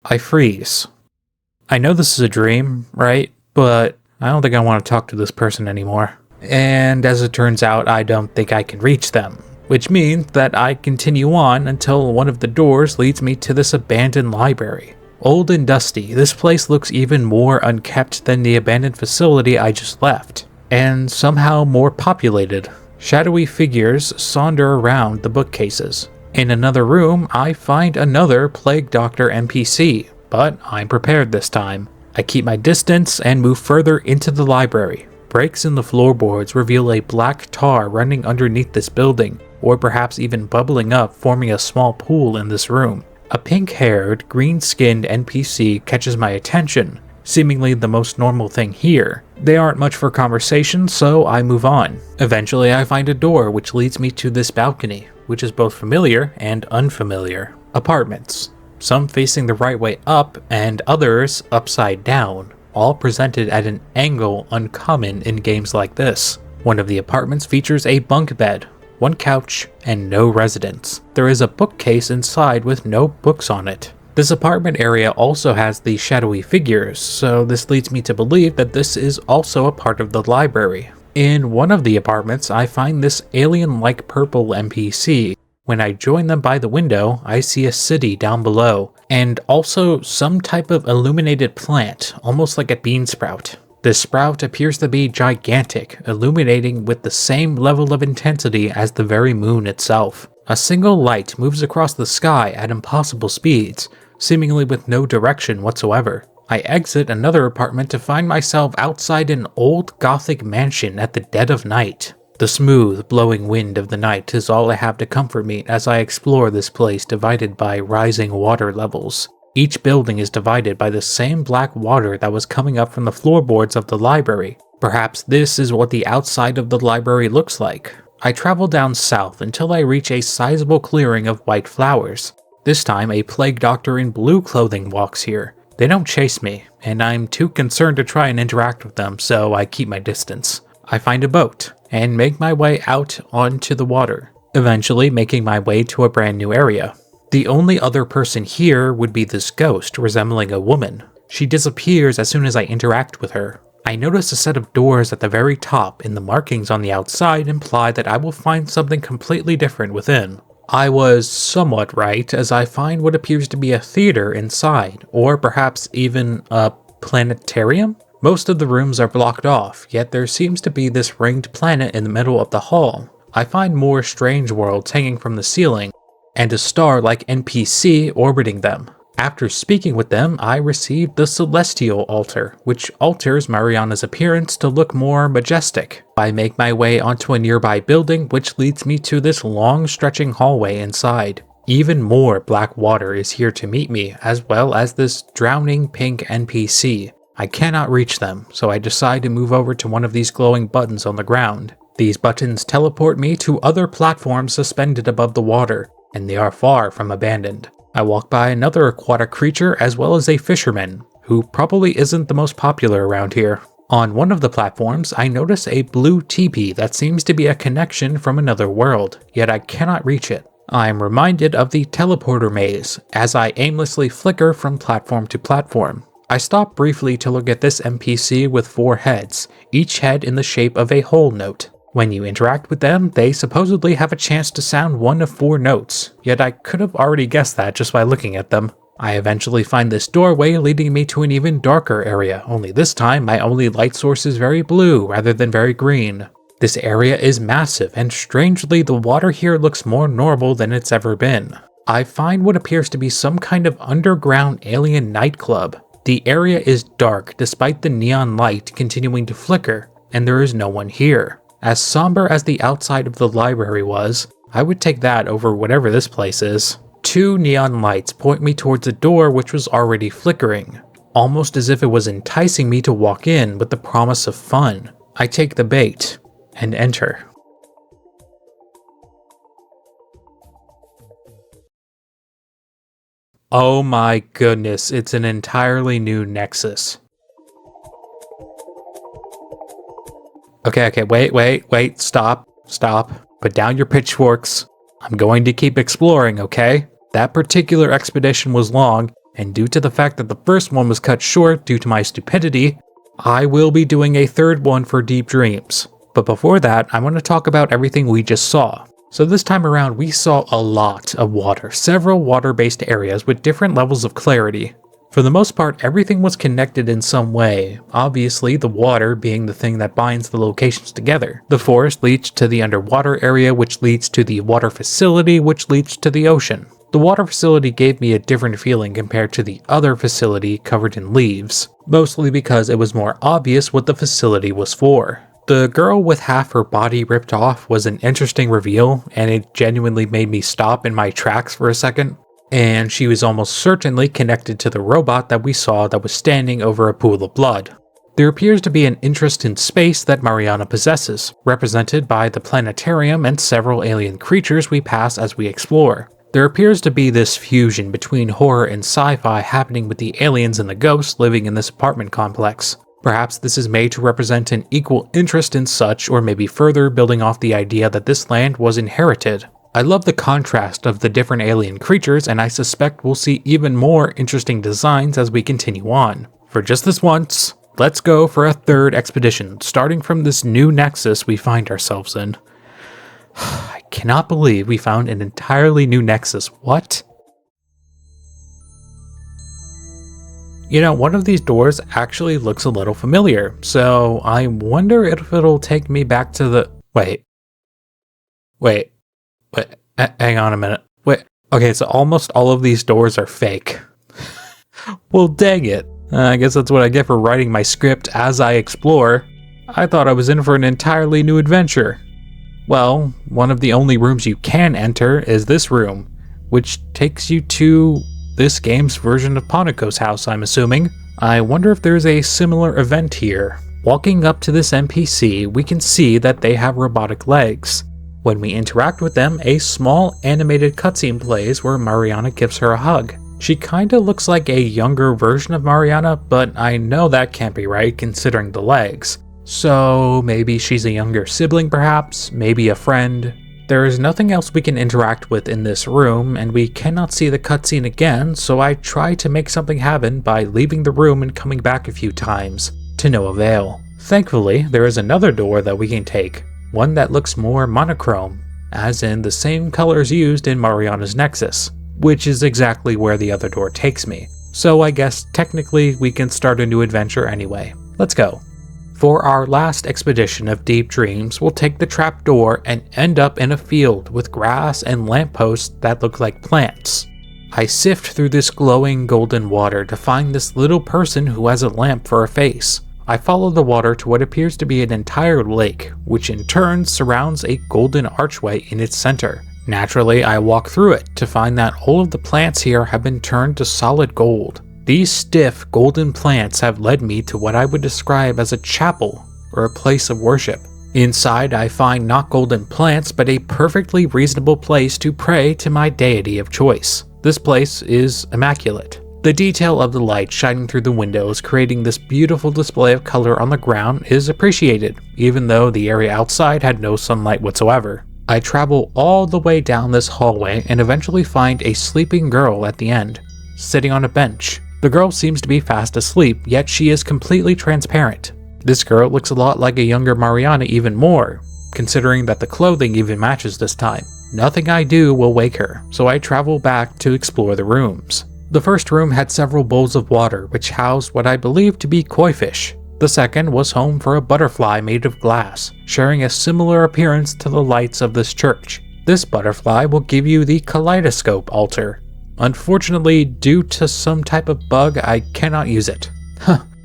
I freeze. I know this is a dream, right? But I don't think I want to talk to this person anymore. And as it turns out, I don't think I can reach them, which means that I continue on until one of the doors leads me to this abandoned library. Old and dusty, this place looks even more unkept than the abandoned facility I just left, and somehow more populated. Shadowy figures saunter around the bookcases. In another room, I find another Plague Doctor NPC, but I'm prepared this time. I keep my distance and move further into the library. Breaks in the floorboards reveal a black tar running underneath this building, or perhaps even bubbling up, forming a small pool in this room. A pink-haired, green-skinned NPC catches my attention, seemingly the most normal thing here. They aren't much for conversation, so I move on. Eventually, I find a door which leads me to this balcony, which is both familiar and unfamiliar. Apartments, some facing the right way up and others upside down, all presented at an angle uncommon in games like this. One of the apartments features a bunk bed, one couch, and no residents. There is a bookcase inside with no books on it. This apartment area also has the shadowy figures, so this leads me to believe that this is also a part of the library. In one of the apartments, I find this alien-like purple NPC, When I join them by the window, I see a city down below, and also some type of illuminated plant, almost like a bean sprout. This sprout appears to be gigantic, illuminating with the same level of intensity as the very moon itself. A single light moves across the sky at impossible speeds, seemingly with no direction whatsoever. I exit another apartment to find myself outside an old Gothic mansion at the dead of night. The smooth, blowing wind of the night is all I have to comfort me as I explore this place divided by rising water levels. Each building is divided by the same black water that was coming up from the floorboards of the library. Perhaps this is what the outside of the library looks like. I travel down south until I reach a sizable clearing of white flowers. This time a plague doctor in blue clothing walks here. They don't chase me, and I'm too concerned to try and interact with them, so I keep my distance. I find a boat, and make my way out onto the water, eventually making my way to a brand new area. The only other person here would be this ghost resembling a woman. She disappears as soon as I interact with her. I notice a set of doors at the very top, and the markings on the outside imply that I will find something completely different within. I was somewhat right, as I find what appears to be a theater inside, or perhaps even a planetarium? Most of the rooms are blocked off, yet there seems to be this ringed planet in the middle of the hall. I find more strange worlds hanging from the ceiling, and a star-like NPC orbiting them. After speaking with them, I received the Celestial Altar, which alters Mariana's appearance to look more majestic. I make my way onto a nearby building, which leads me to this long stretching hallway inside. Even more black water is here to meet me, as well as this drowning pink NPC. I cannot reach them, so I decide to move over to one of these glowing buttons on the ground. These buttons teleport me to other platforms suspended above the water, and they are far from abandoned. I walk by another aquatic creature as well as a fisherman, who probably isn't the most popular around here. On one of the platforms, I notice a blue teepee that seems to be a connection from another world, yet I cannot reach it. I am reminded of the teleporter maze, as I aimlessly flicker from platform to platform. I stop briefly to look at this NPC with 4 heads, each head in the shape of a whole note. When you interact with them, they supposedly have a chance to sound one of 4 notes, yet I could have already guessed that just by looking at them. I eventually find this doorway leading me to an even darker area, only this time my only light source is very blue rather than very green. This area is massive, and strangely the water here looks more normal than it's ever been. I find what appears to be some kind of underground alien nightclub. The area is dark despite the neon light continuing to flicker, and there is no one here. As somber as the outside of the library was, I would take that over whatever this place is. 2 neon lights point me towards a door which was already flickering, almost as if it was enticing me to walk in with the promise of fun. I take the bait and enter. Oh my goodness, it's an entirely new Nexus. Okay, wait, stop. Put down your pitchforks. I'm going to keep exploring, okay? That particular expedition was long, and due to the fact that the first one was cut short due to my stupidity, I will be doing a third one for Deep Dreams. But before that, I want to talk about everything we just saw. So this time around, we saw a lot of water, several water-based areas with different levels of clarity. For the most part, everything was connected in some way, obviously the water being the thing that binds the locations together. The forest leads to the underwater area, which leads to the water facility, which leads to the ocean. The water facility gave me a different feeling compared to the other facility covered in leaves, mostly because it was more obvious what the facility was for. The girl with half her body ripped off was an interesting reveal, and it genuinely made me stop in my tracks for a second. And she was almost certainly connected to the robot that we saw that was standing over a pool of blood. There appears to be an interest in space that Mariana possesses, represented by the planetarium and several alien creatures we pass as we explore. There appears to be this fusion between horror and sci-fi happening with the aliens and the ghosts living in this apartment complex. Perhaps this is made to represent an equal interest in such, or maybe further building off the idea that this land was inherited. I love the contrast of the different alien creatures, and I suspect we'll see even more interesting designs as we continue on. For just this once, let's go for a third expedition, starting from this new nexus we find ourselves in. I cannot believe we found an entirely new nexus. What? You know, one of these doors actually looks a little familiar, so I wonder if it'll take me back to the... Wait, hang on a minute. Wait, okay, so almost all of these doors are fake. Well, dang it. I guess that's what I get for writing my script as I explore. I thought I was in for an entirely new adventure. Well, one of the only rooms you can enter is this room, which takes you to this game's version of Panako's house, I'm assuming. I wonder if there's a similar event here. Walking up to this NPC, we can see that they have robotic legs. When we interact with them, a small animated cutscene plays where Mariana gives her a hug. She kinda looks like a younger version of Mariana, but I know that can't be right considering the legs. So maybe she's a younger sibling perhaps, maybe a friend. There is nothing else we can interact with in this room, and we cannot see the cutscene again, so I try to make something happen by leaving the room and coming back a few times, to no avail. Thankfully, there is another door that we can take, one that looks more monochrome, as in the same colors used in Mariana's Nexus, which is exactly where the other door takes me. So I guess technically we can start a new adventure anyway. Let's go. For our last expedition of Deep Dreams, we'll take the trapdoor and end up in a field with grass and lampposts that look like plants. I sift through this glowing golden water to find this little person who has a lamp for a face. I follow the water to what appears to be an entire lake, which in turn surrounds a golden archway in its center. Naturally, I walk through it to find that all of the plants here have been turned to solid gold. These stiff, golden plants have led me to what I would describe as a chapel, or a place of worship. Inside, I find not golden plants, but a perfectly reasonable place to pray to my deity of choice. This place is immaculate. The detail of the light shining through the windows, creating this beautiful display of color on the ground, is appreciated, even though the area outside had no sunlight whatsoever. I travel all the way down this hallway and eventually find a sleeping girl at the end, sitting on a bench. The girl seems to be fast asleep, yet she is completely transparent. This girl looks a lot like a younger Mariana even more, considering that the clothing even matches this time. Nothing I do will wake her, so I travel back to explore the rooms. The first room had several bowls of water which housed what I believe to be koi fish. The second was home for a butterfly made of glass, sharing a similar appearance to the lights of this church. This butterfly will give you the kaleidoscope altar. Unfortunately, due to some type of bug, I cannot use it.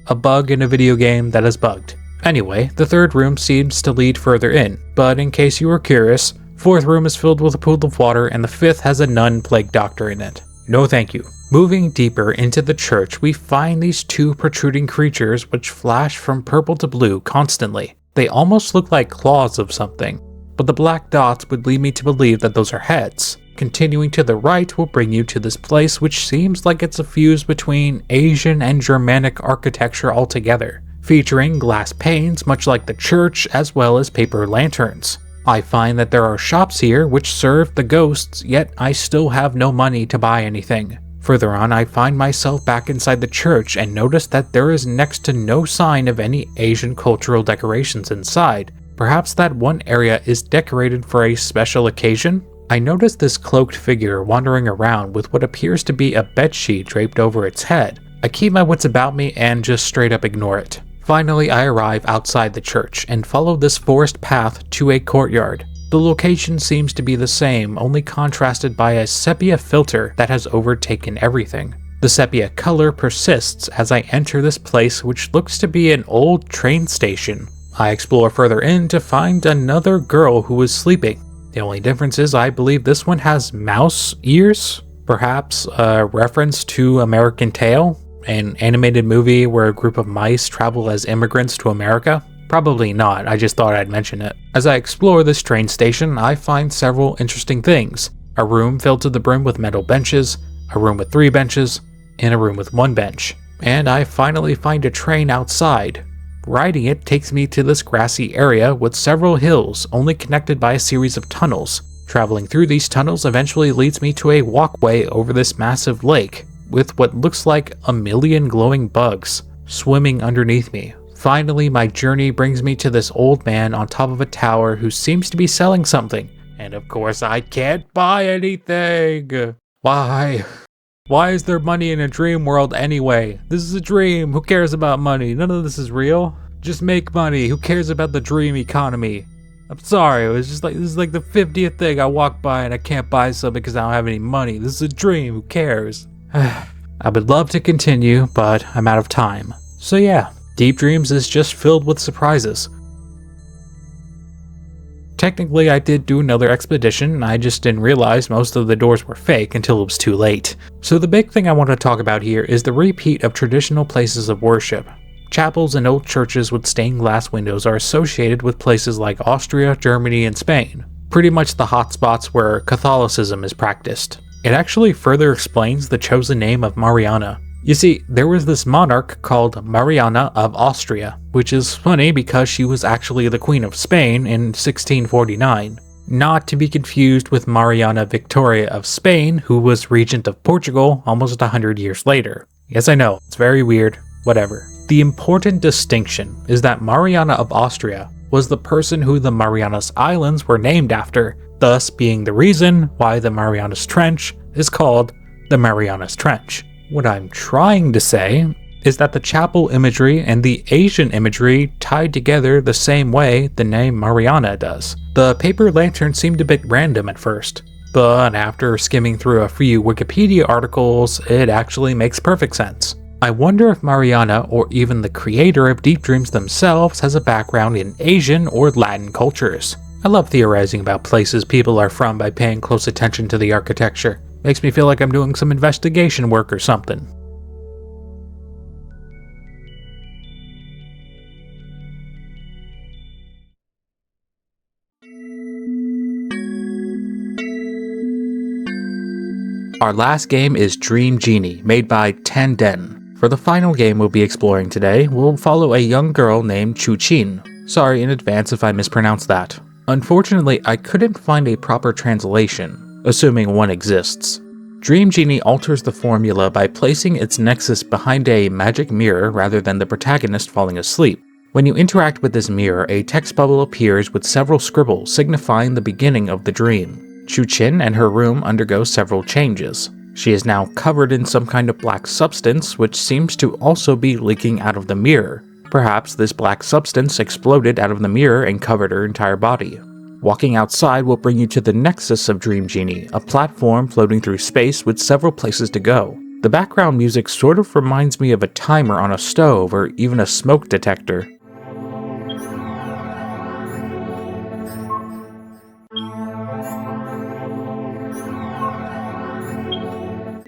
A bug in a video game that is bugged. Anyway, the third room seems to lead further in, but in case you were curious, fourth room is filled with a pool of water and the fifth has a nun plague doctor in it. No thank you. Moving deeper into the church, we find these two protruding creatures which flash from purple to blue constantly. They almost look like claws of something, but the black dots would lead me to believe that those are heads. Continuing to the right will bring you to this place which seems like it's a fuse between Asian and Germanic architecture altogether, featuring glass panes much like the church as well as paper lanterns. I find that there are shops here which serve the ghosts, yet I still have no money to buy anything. Further on, I find myself back inside the church and notice that there is next to no sign of any Asian cultural decorations inside. Perhaps that one area is decorated for a special occasion? I notice this cloaked figure wandering around with what appears to be a bedsheet draped over its head. I keep my wits about me and just straight up ignore it. Finally, I arrive outside the church and follow this forest path to a courtyard. The location seems to be the same, only contrasted by a sepia filter that has overtaken everything. The sepia color persists as I enter this place, which looks to be an old train station. I explore further in to find another girl who is sleeping. The only difference is I believe this one has mouse ears, perhaps a reference to American Tail, an animated movie where a group of mice travel as immigrants to America. Probably not, I just thought I'd mention it. As I explore this train station, I find several interesting things. A room filled to the brim with metal benches, a room with 3 benches, and a room with 1 bench. And I finally find a train outside. Riding it takes me to this grassy area with several hills only connected by a series of tunnels. Traveling through these tunnels eventually leads me to a walkway over this massive lake with what looks like a million glowing bugs swimming underneath me. Finally, my journey brings me to this old man on top of a tower who seems to be selling something. And of course I can't buy anything. Why? Why is there money in a dream world anyway? This is a dream. Who cares about money? None of this is real. Just make money. Who cares about the dream economy? I'm sorry. It was just like, this is like the 50th thing I walk by and I can't buy something because I don't have any money. This is a dream. Who cares? I would love to continue, but I'm out of time. So yeah, Deep Dreams is just filled with surprises. Technically, I did do another expedition, I just didn't realize most of the doors were fake until it was too late. So the big thing I want to talk about here is the repeat of traditional places of worship. Chapels and old churches with stained glass windows are associated with places like Austria, Germany, and Spain, pretty much the hotspots where Catholicism is practiced. It actually further explains the chosen name of Mariana. You see, there was this monarch called Mariana of Austria, which is funny because she was actually the Queen of Spain in 1649. Not to be confused with Mariana Victoria of Spain, who was regent of Portugal almost 100 years later. Yes, I know, it's very weird, whatever. The important distinction is that Mariana of Austria was the person who the Marianas Islands were named after, thus being the reason why the Marianas Trench is called the Marianas Trench. What I'm trying to say is that the chapel imagery and the Asian imagery tied together the same way the name Mariana does. The paper lantern seemed a bit random at first, but after skimming through a few Wikipedia articles, it actually makes perfect sense. I wonder if Mariana, or even the creator of Deep Dreams themselves, has a background in Asian or Latin cultures. I love theorizing about places people are from by paying close attention to the architecture. Makes me feel like I'm doing some investigation work or something. Our last game is Dream Genie, made by TanDen. For the final game we'll be exploring today, we'll follow a young girl named Chuchin. Sorry in advance if I mispronounced that. Unfortunately, I couldn't find a proper translation, assuming one exists. Dream Genie alters the formula by placing its nexus behind a magic mirror rather than the protagonist falling asleep. When you interact with this mirror, a text bubble appears with several scribbles signifying the beginning of the dream. Chuchin and her room undergo several changes. She is now covered in some kind of black substance, which seems to also be leaking out of the mirror. Perhaps this black substance exploded out of the mirror and covered her entire body. Walking outside will bring you to the nexus of Dream Genie, a platform floating through space with several places to go. The background music sort of reminds me of a timer on a stove or even a smoke detector.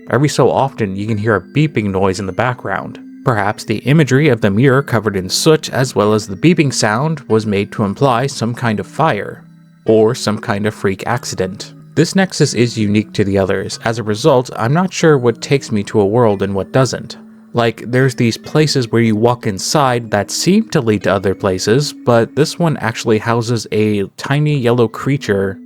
Every so often you can hear a beeping noise in the background. Perhaps the imagery of the mirror covered in soot as well as the beeping sound was made to imply some kind of fire, or some kind of freak accident. This nexus is unique to the others. As a result, I'm not sure what takes me to a world and what doesn't. Like, there's these places where you walk inside that seem to lead to other places, but this one actually houses a tiny yellow creature.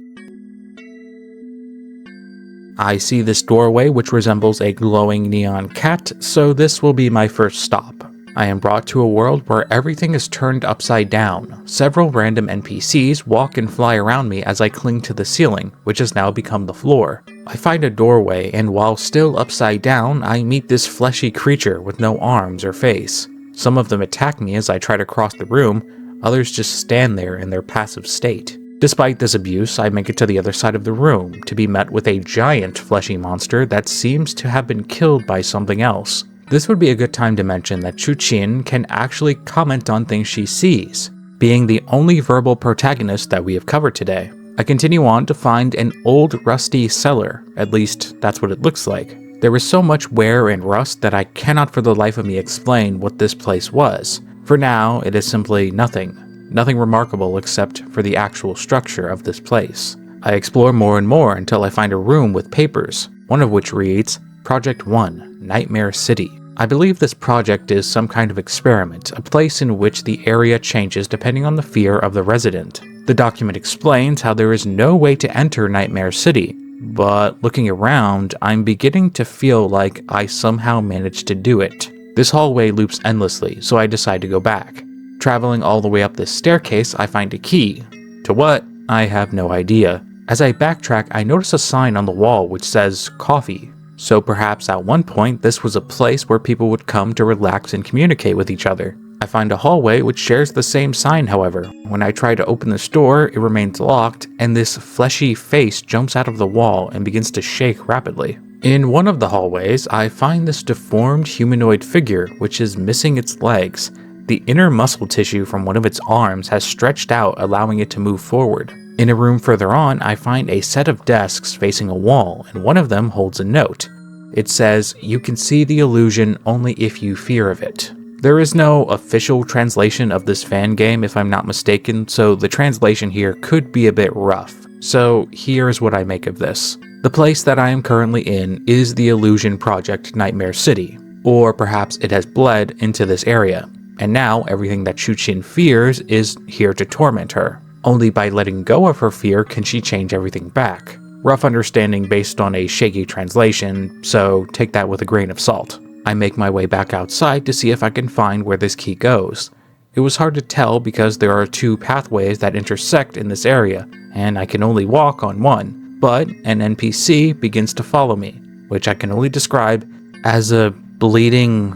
I see this doorway which resembles a glowing neon cat, so this will be my first stop. I am brought to a world where everything is turned upside down. Several random NPCs walk and fly around me as I cling to the ceiling, which has now become the floor. I find a doorway, and while still upside down, I meet this fleshy creature with no arms or face. Some of them attack me as I try to cross the room, others just stand there in their passive state. Despite this abuse, I make it to the other side of the room, to be met with a giant fleshy monster that seems to have been killed by something else. This would be a good time to mention that Chuchin can actually comment on things she sees, being the only verbal protagonist that we have covered today. I continue on to find an old rusty cellar, at least that's what it looks like. There is so much wear and rust that I cannot for the life of me explain what this place was. For now, it is simply nothing. Nothing remarkable except for the actual structure of this place. I explore more and more until I find a room with papers, one of which reads, Project 1, Nightmare City. I believe this project is some kind of experiment, a place in which the area changes depending on the fear of the resident. The document explains how there is no way to enter Nightmare City, but looking around, I'm beginning to feel like I somehow managed to do it. This hallway loops endlessly, so I decide to go back. Traveling all the way up this staircase, I find a key. To what? I have no idea. As I backtrack, I notice a sign on the wall which says coffee. So perhaps at one point this was a place where people would come to relax and communicate with each other. I find a hallway which shares the same sign, however. When I try to open this door, it remains locked, and this fleshy face jumps out of the wall and begins to shake rapidly. In one of the hallways, I find this deformed humanoid figure which is missing its legs. The inner muscle tissue from one of its arms has stretched out, allowing it to move forward. In a room further on, I find a set of desks facing a wall, and one of them holds a note. It says, "You can see the illusion only if you fear of it." There is no official translation of this fan game if I'm not mistaken, so the translation here could be a bit rough. So here's what I make of this. The place that I am currently in is the Illusion Project Nightmare City, or perhaps it has bled into this area, and now everything that Chuchin fears is here to torment her. Only by letting go of her fear can she change everything back. Rough understanding based on a shaky translation, so take that with a grain of salt. I make my way back outside to see if I can find where this key goes. It was hard to tell because there are two pathways that intersect in this area, and I can only walk on one, but an NPC begins to follow me, which I can only describe as a bleeding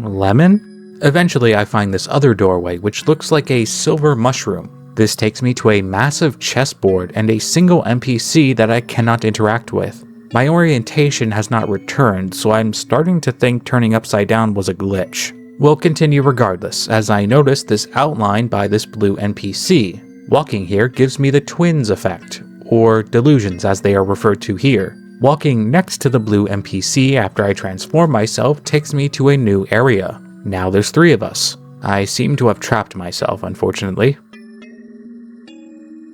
lemon? Eventually I find this other doorway which looks like a silver mushroom. This takes me to a massive chessboard and a single NPC that I cannot interact with. My orientation has not returned, so I'm starting to think turning upside down was a glitch. We'll continue regardless, as I notice this outline by this blue NPC. Walking here gives me the twins effect, or delusions as they are referred to here. Walking next to the blue NPC after I transform myself takes me to a new area. Now there's 3 of us. I seem to have trapped myself, unfortunately.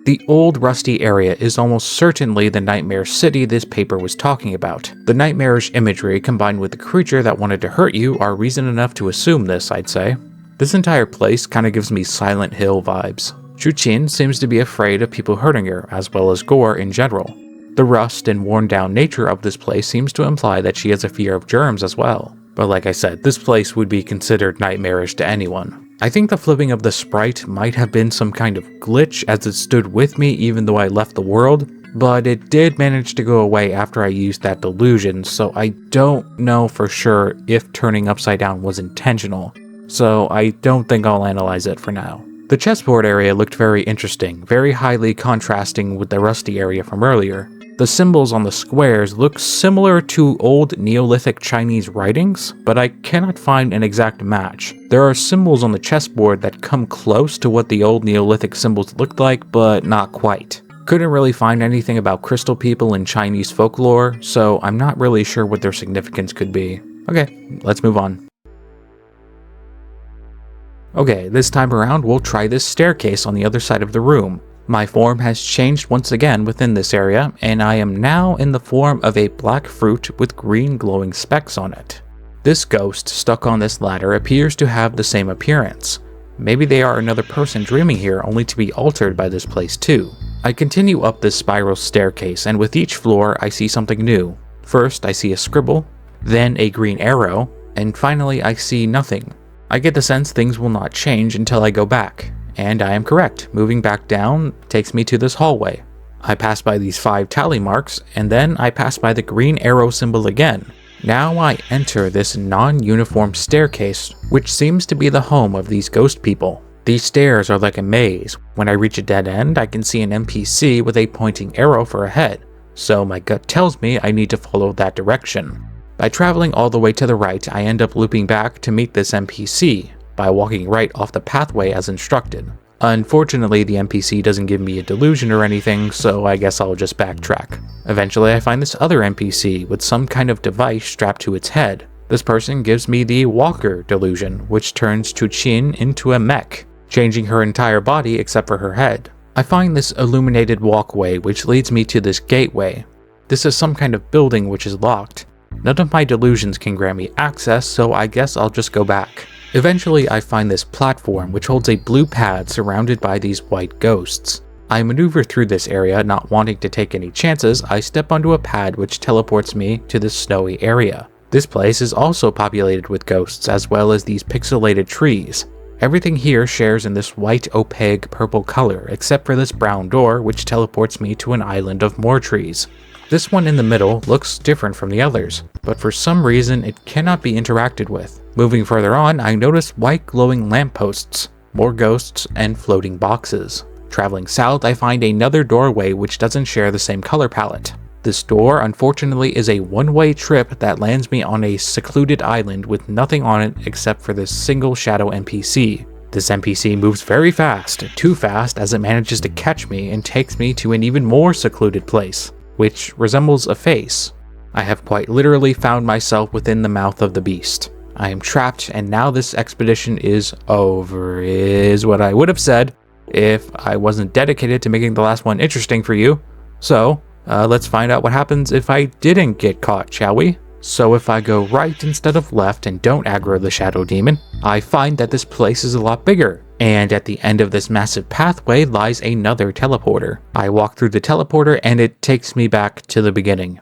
The old rusty area is almost certainly the nightmare city this paper was talking about. The nightmarish imagery combined with the creature that wanted to hurt you are reason enough to assume this, I'd say. This entire place kinda gives me Silent Hill vibes. Chuchin seems to be afraid of people hurting her, as well as gore in general. The rust and worn down nature of this place seems to imply that she has a fear of germs as well. But like I said, this place would be considered nightmarish to anyone. I think the flipping of the sprite might have been some kind of glitch as it stood with me even though I left the world, but it did manage to go away after I used that delusion, so I don't know for sure if turning upside down was intentional, so I don't think I'll analyze it for now. The chessboard area looked very interesting, very highly contrasting with the rusty area from earlier. The symbols on the squares look similar to old Neolithic Chinese writings, but I cannot find an exact match. There are symbols on the chessboard that come close to what the old Neolithic symbols looked like, but not quite. Couldn't really find anything about crystal people in Chinese folklore, so I'm not really sure what their significance could be. Okay, let's move on. Okay, this time around we'll try this staircase on the other side of the room. My form has changed once again within this area, and I am now in the form of a black fruit with green glowing specks on it. This ghost stuck on this ladder appears to have the same appearance. Maybe they are another person dreaming here only to be altered by this place too. I continue up this spiral staircase, and with each floor I see something new. First I see a scribble, then a green arrow, and finally I see nothing. I get the sense things will not change until I go back. And I am correct. Moving back down takes me to this hallway. I pass by these 5 tally marks, and then I pass by the green arrow symbol again. Now I enter this non-uniform staircase, which seems to be the home of these ghost people. These stairs are like a maze. When I reach a dead end, I can see an NPC with a pointing arrow for a head, so my gut tells me I need to follow that direction. By traveling all the way to the right, I end up looping back to meet this NPC, by walking right off the pathway as instructed. Unfortunately, the NPC doesn't give me a delusion or anything, so I guess I'll just backtrack. Eventually, I find this other NPC with some kind of device strapped to its head. This person gives me the Walker delusion, which turns Chuchin into a mech, changing her entire body except for her head. I find this illuminated walkway which leads me to this gateway. This is some kind of building which is locked. None of my delusions can grant me access, so I guess I'll just go back. Eventually, I find this platform which holds a blue pad surrounded by these white ghosts. I maneuver through this area, not wanting to take any chances. I step onto a pad which teleports me to this snowy area. This place is also populated with ghosts as well as these pixelated trees. Everything here shares in this white opaque purple color, except for this brown door which teleports me to an island of more trees. This one in the middle looks different from the others, but for some reason it cannot be interacted with. Moving further on, I notice white glowing lampposts, more ghosts, and floating boxes. Traveling south, I find another doorway which doesn't share the same color palette. This door, unfortunately, is a one-way trip that lands me on a secluded island with nothing on it except for this single shadow NPC. This NPC moves very fast, too fast as it manages to catch me and takes me to an even more secluded place, which resembles a face. I have quite literally found myself within the mouth of the beast. I am trapped, and now this expedition is over, is what I would have said if I wasn't dedicated to making the last one interesting for you. So, let's find out what happens if I didn't get caught, shall we? So if I go right instead of left and don't aggro the shadow demon, I find that this place is a lot bigger. And at the end of this massive pathway lies another teleporter. I walk through the teleporter and it takes me back to the beginning.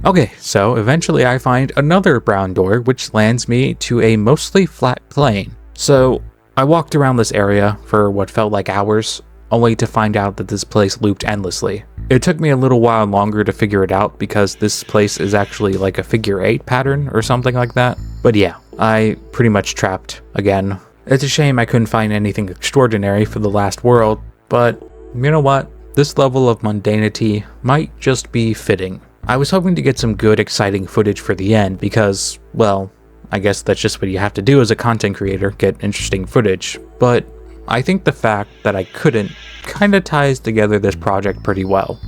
Okay, so eventually I find another brown door which lands me to a mostly flat plain. So I walked around this area for what felt like hours, only to find out that this place looped endlessly. It took me a little while longer to figure it out because this place is actually like a figure 8 pattern or something like that. But yeah, I pretty much trapped again. It's a shame I couldn't find anything extraordinary for the last world, but you know what? This level of mundanity might just be fitting. I was hoping to get some good, exciting footage for the end because, well, I guess that's just what you have to do as a content creator, get interesting footage. But I think the fact that I couldn't kinda ties together this project pretty well.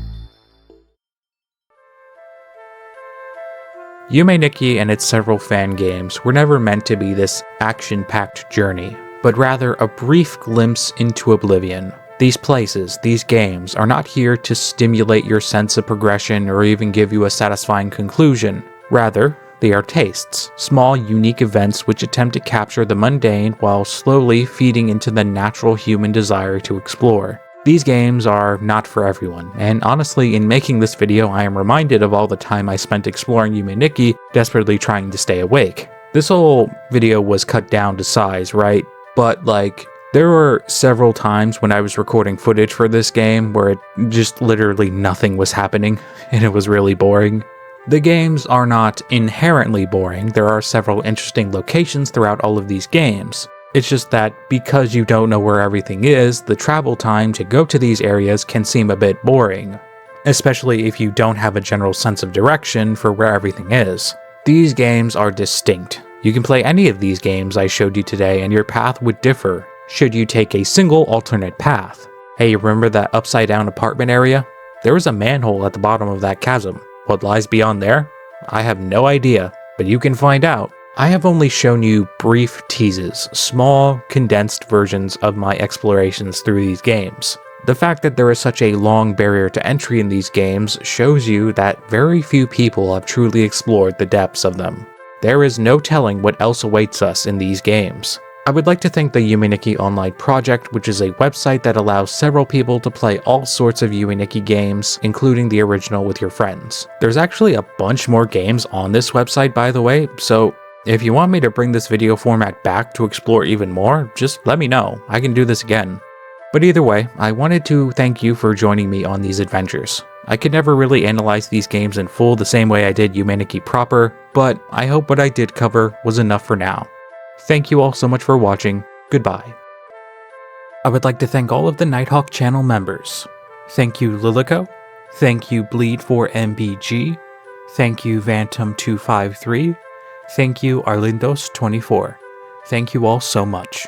Yume NIkki and its several fan games were never meant to be this action-packed journey, but rather a brief glimpse into oblivion. These places, these games, are not here to stimulate your sense of progression or even give you a satisfying conclusion. Rather, they are tastes, small, unique events which attempt to capture the mundane while slowly feeding into the natural human desire to explore. These games are not for everyone, and honestly, in making this video, I am reminded of all the time I spent exploring Yume NIkki, desperately trying to stay awake. This whole video was cut down to size, right? But like, there were several times when I was recording footage for this game where it just literally nothing was happening, and it was really boring. The games are not inherently boring, there are several interesting locations throughout all of these games. It's just that because you don't know where everything is, the travel time to go to these areas can seem a bit boring. Especially if you don't have a general sense of direction for where everything is. These games are distinct. You can play any of these games I showed you today and your path would differ, should you take a single alternate path. Hey, remember that upside down apartment area? There was a manhole at the bottom of that chasm. What lies beyond there? I have no idea, but you can find out. I have only shown you brief teases, small, condensed versions of my explorations through these games. The fact that there is such a long barrier to entry in these games shows you that very few people have truly explored the depths of them. There is no telling what else awaits us in these games. I would like to thank the Yume NIkki Online project, which is a website that allows several people to play all sorts of Yume NIkki games, including the original with your friends. There's actually a bunch more games on this website, by the way, so if you want me to bring this video format back to explore even more, just let me know. I can do this again. But either way, I wanted to thank you for joining me on these adventures. I could never really analyze these games in full the same way I did Yume NIkki proper, but I hope what I did cover was enough for now. Thank you all so much for watching. Goodbye. I would like to thank all of the Nighthawk channel members. Thank you Lilico. Thank you Bleed4MBG. Thank you Vantum253. Thank you Arlindos24. Thank you all so much.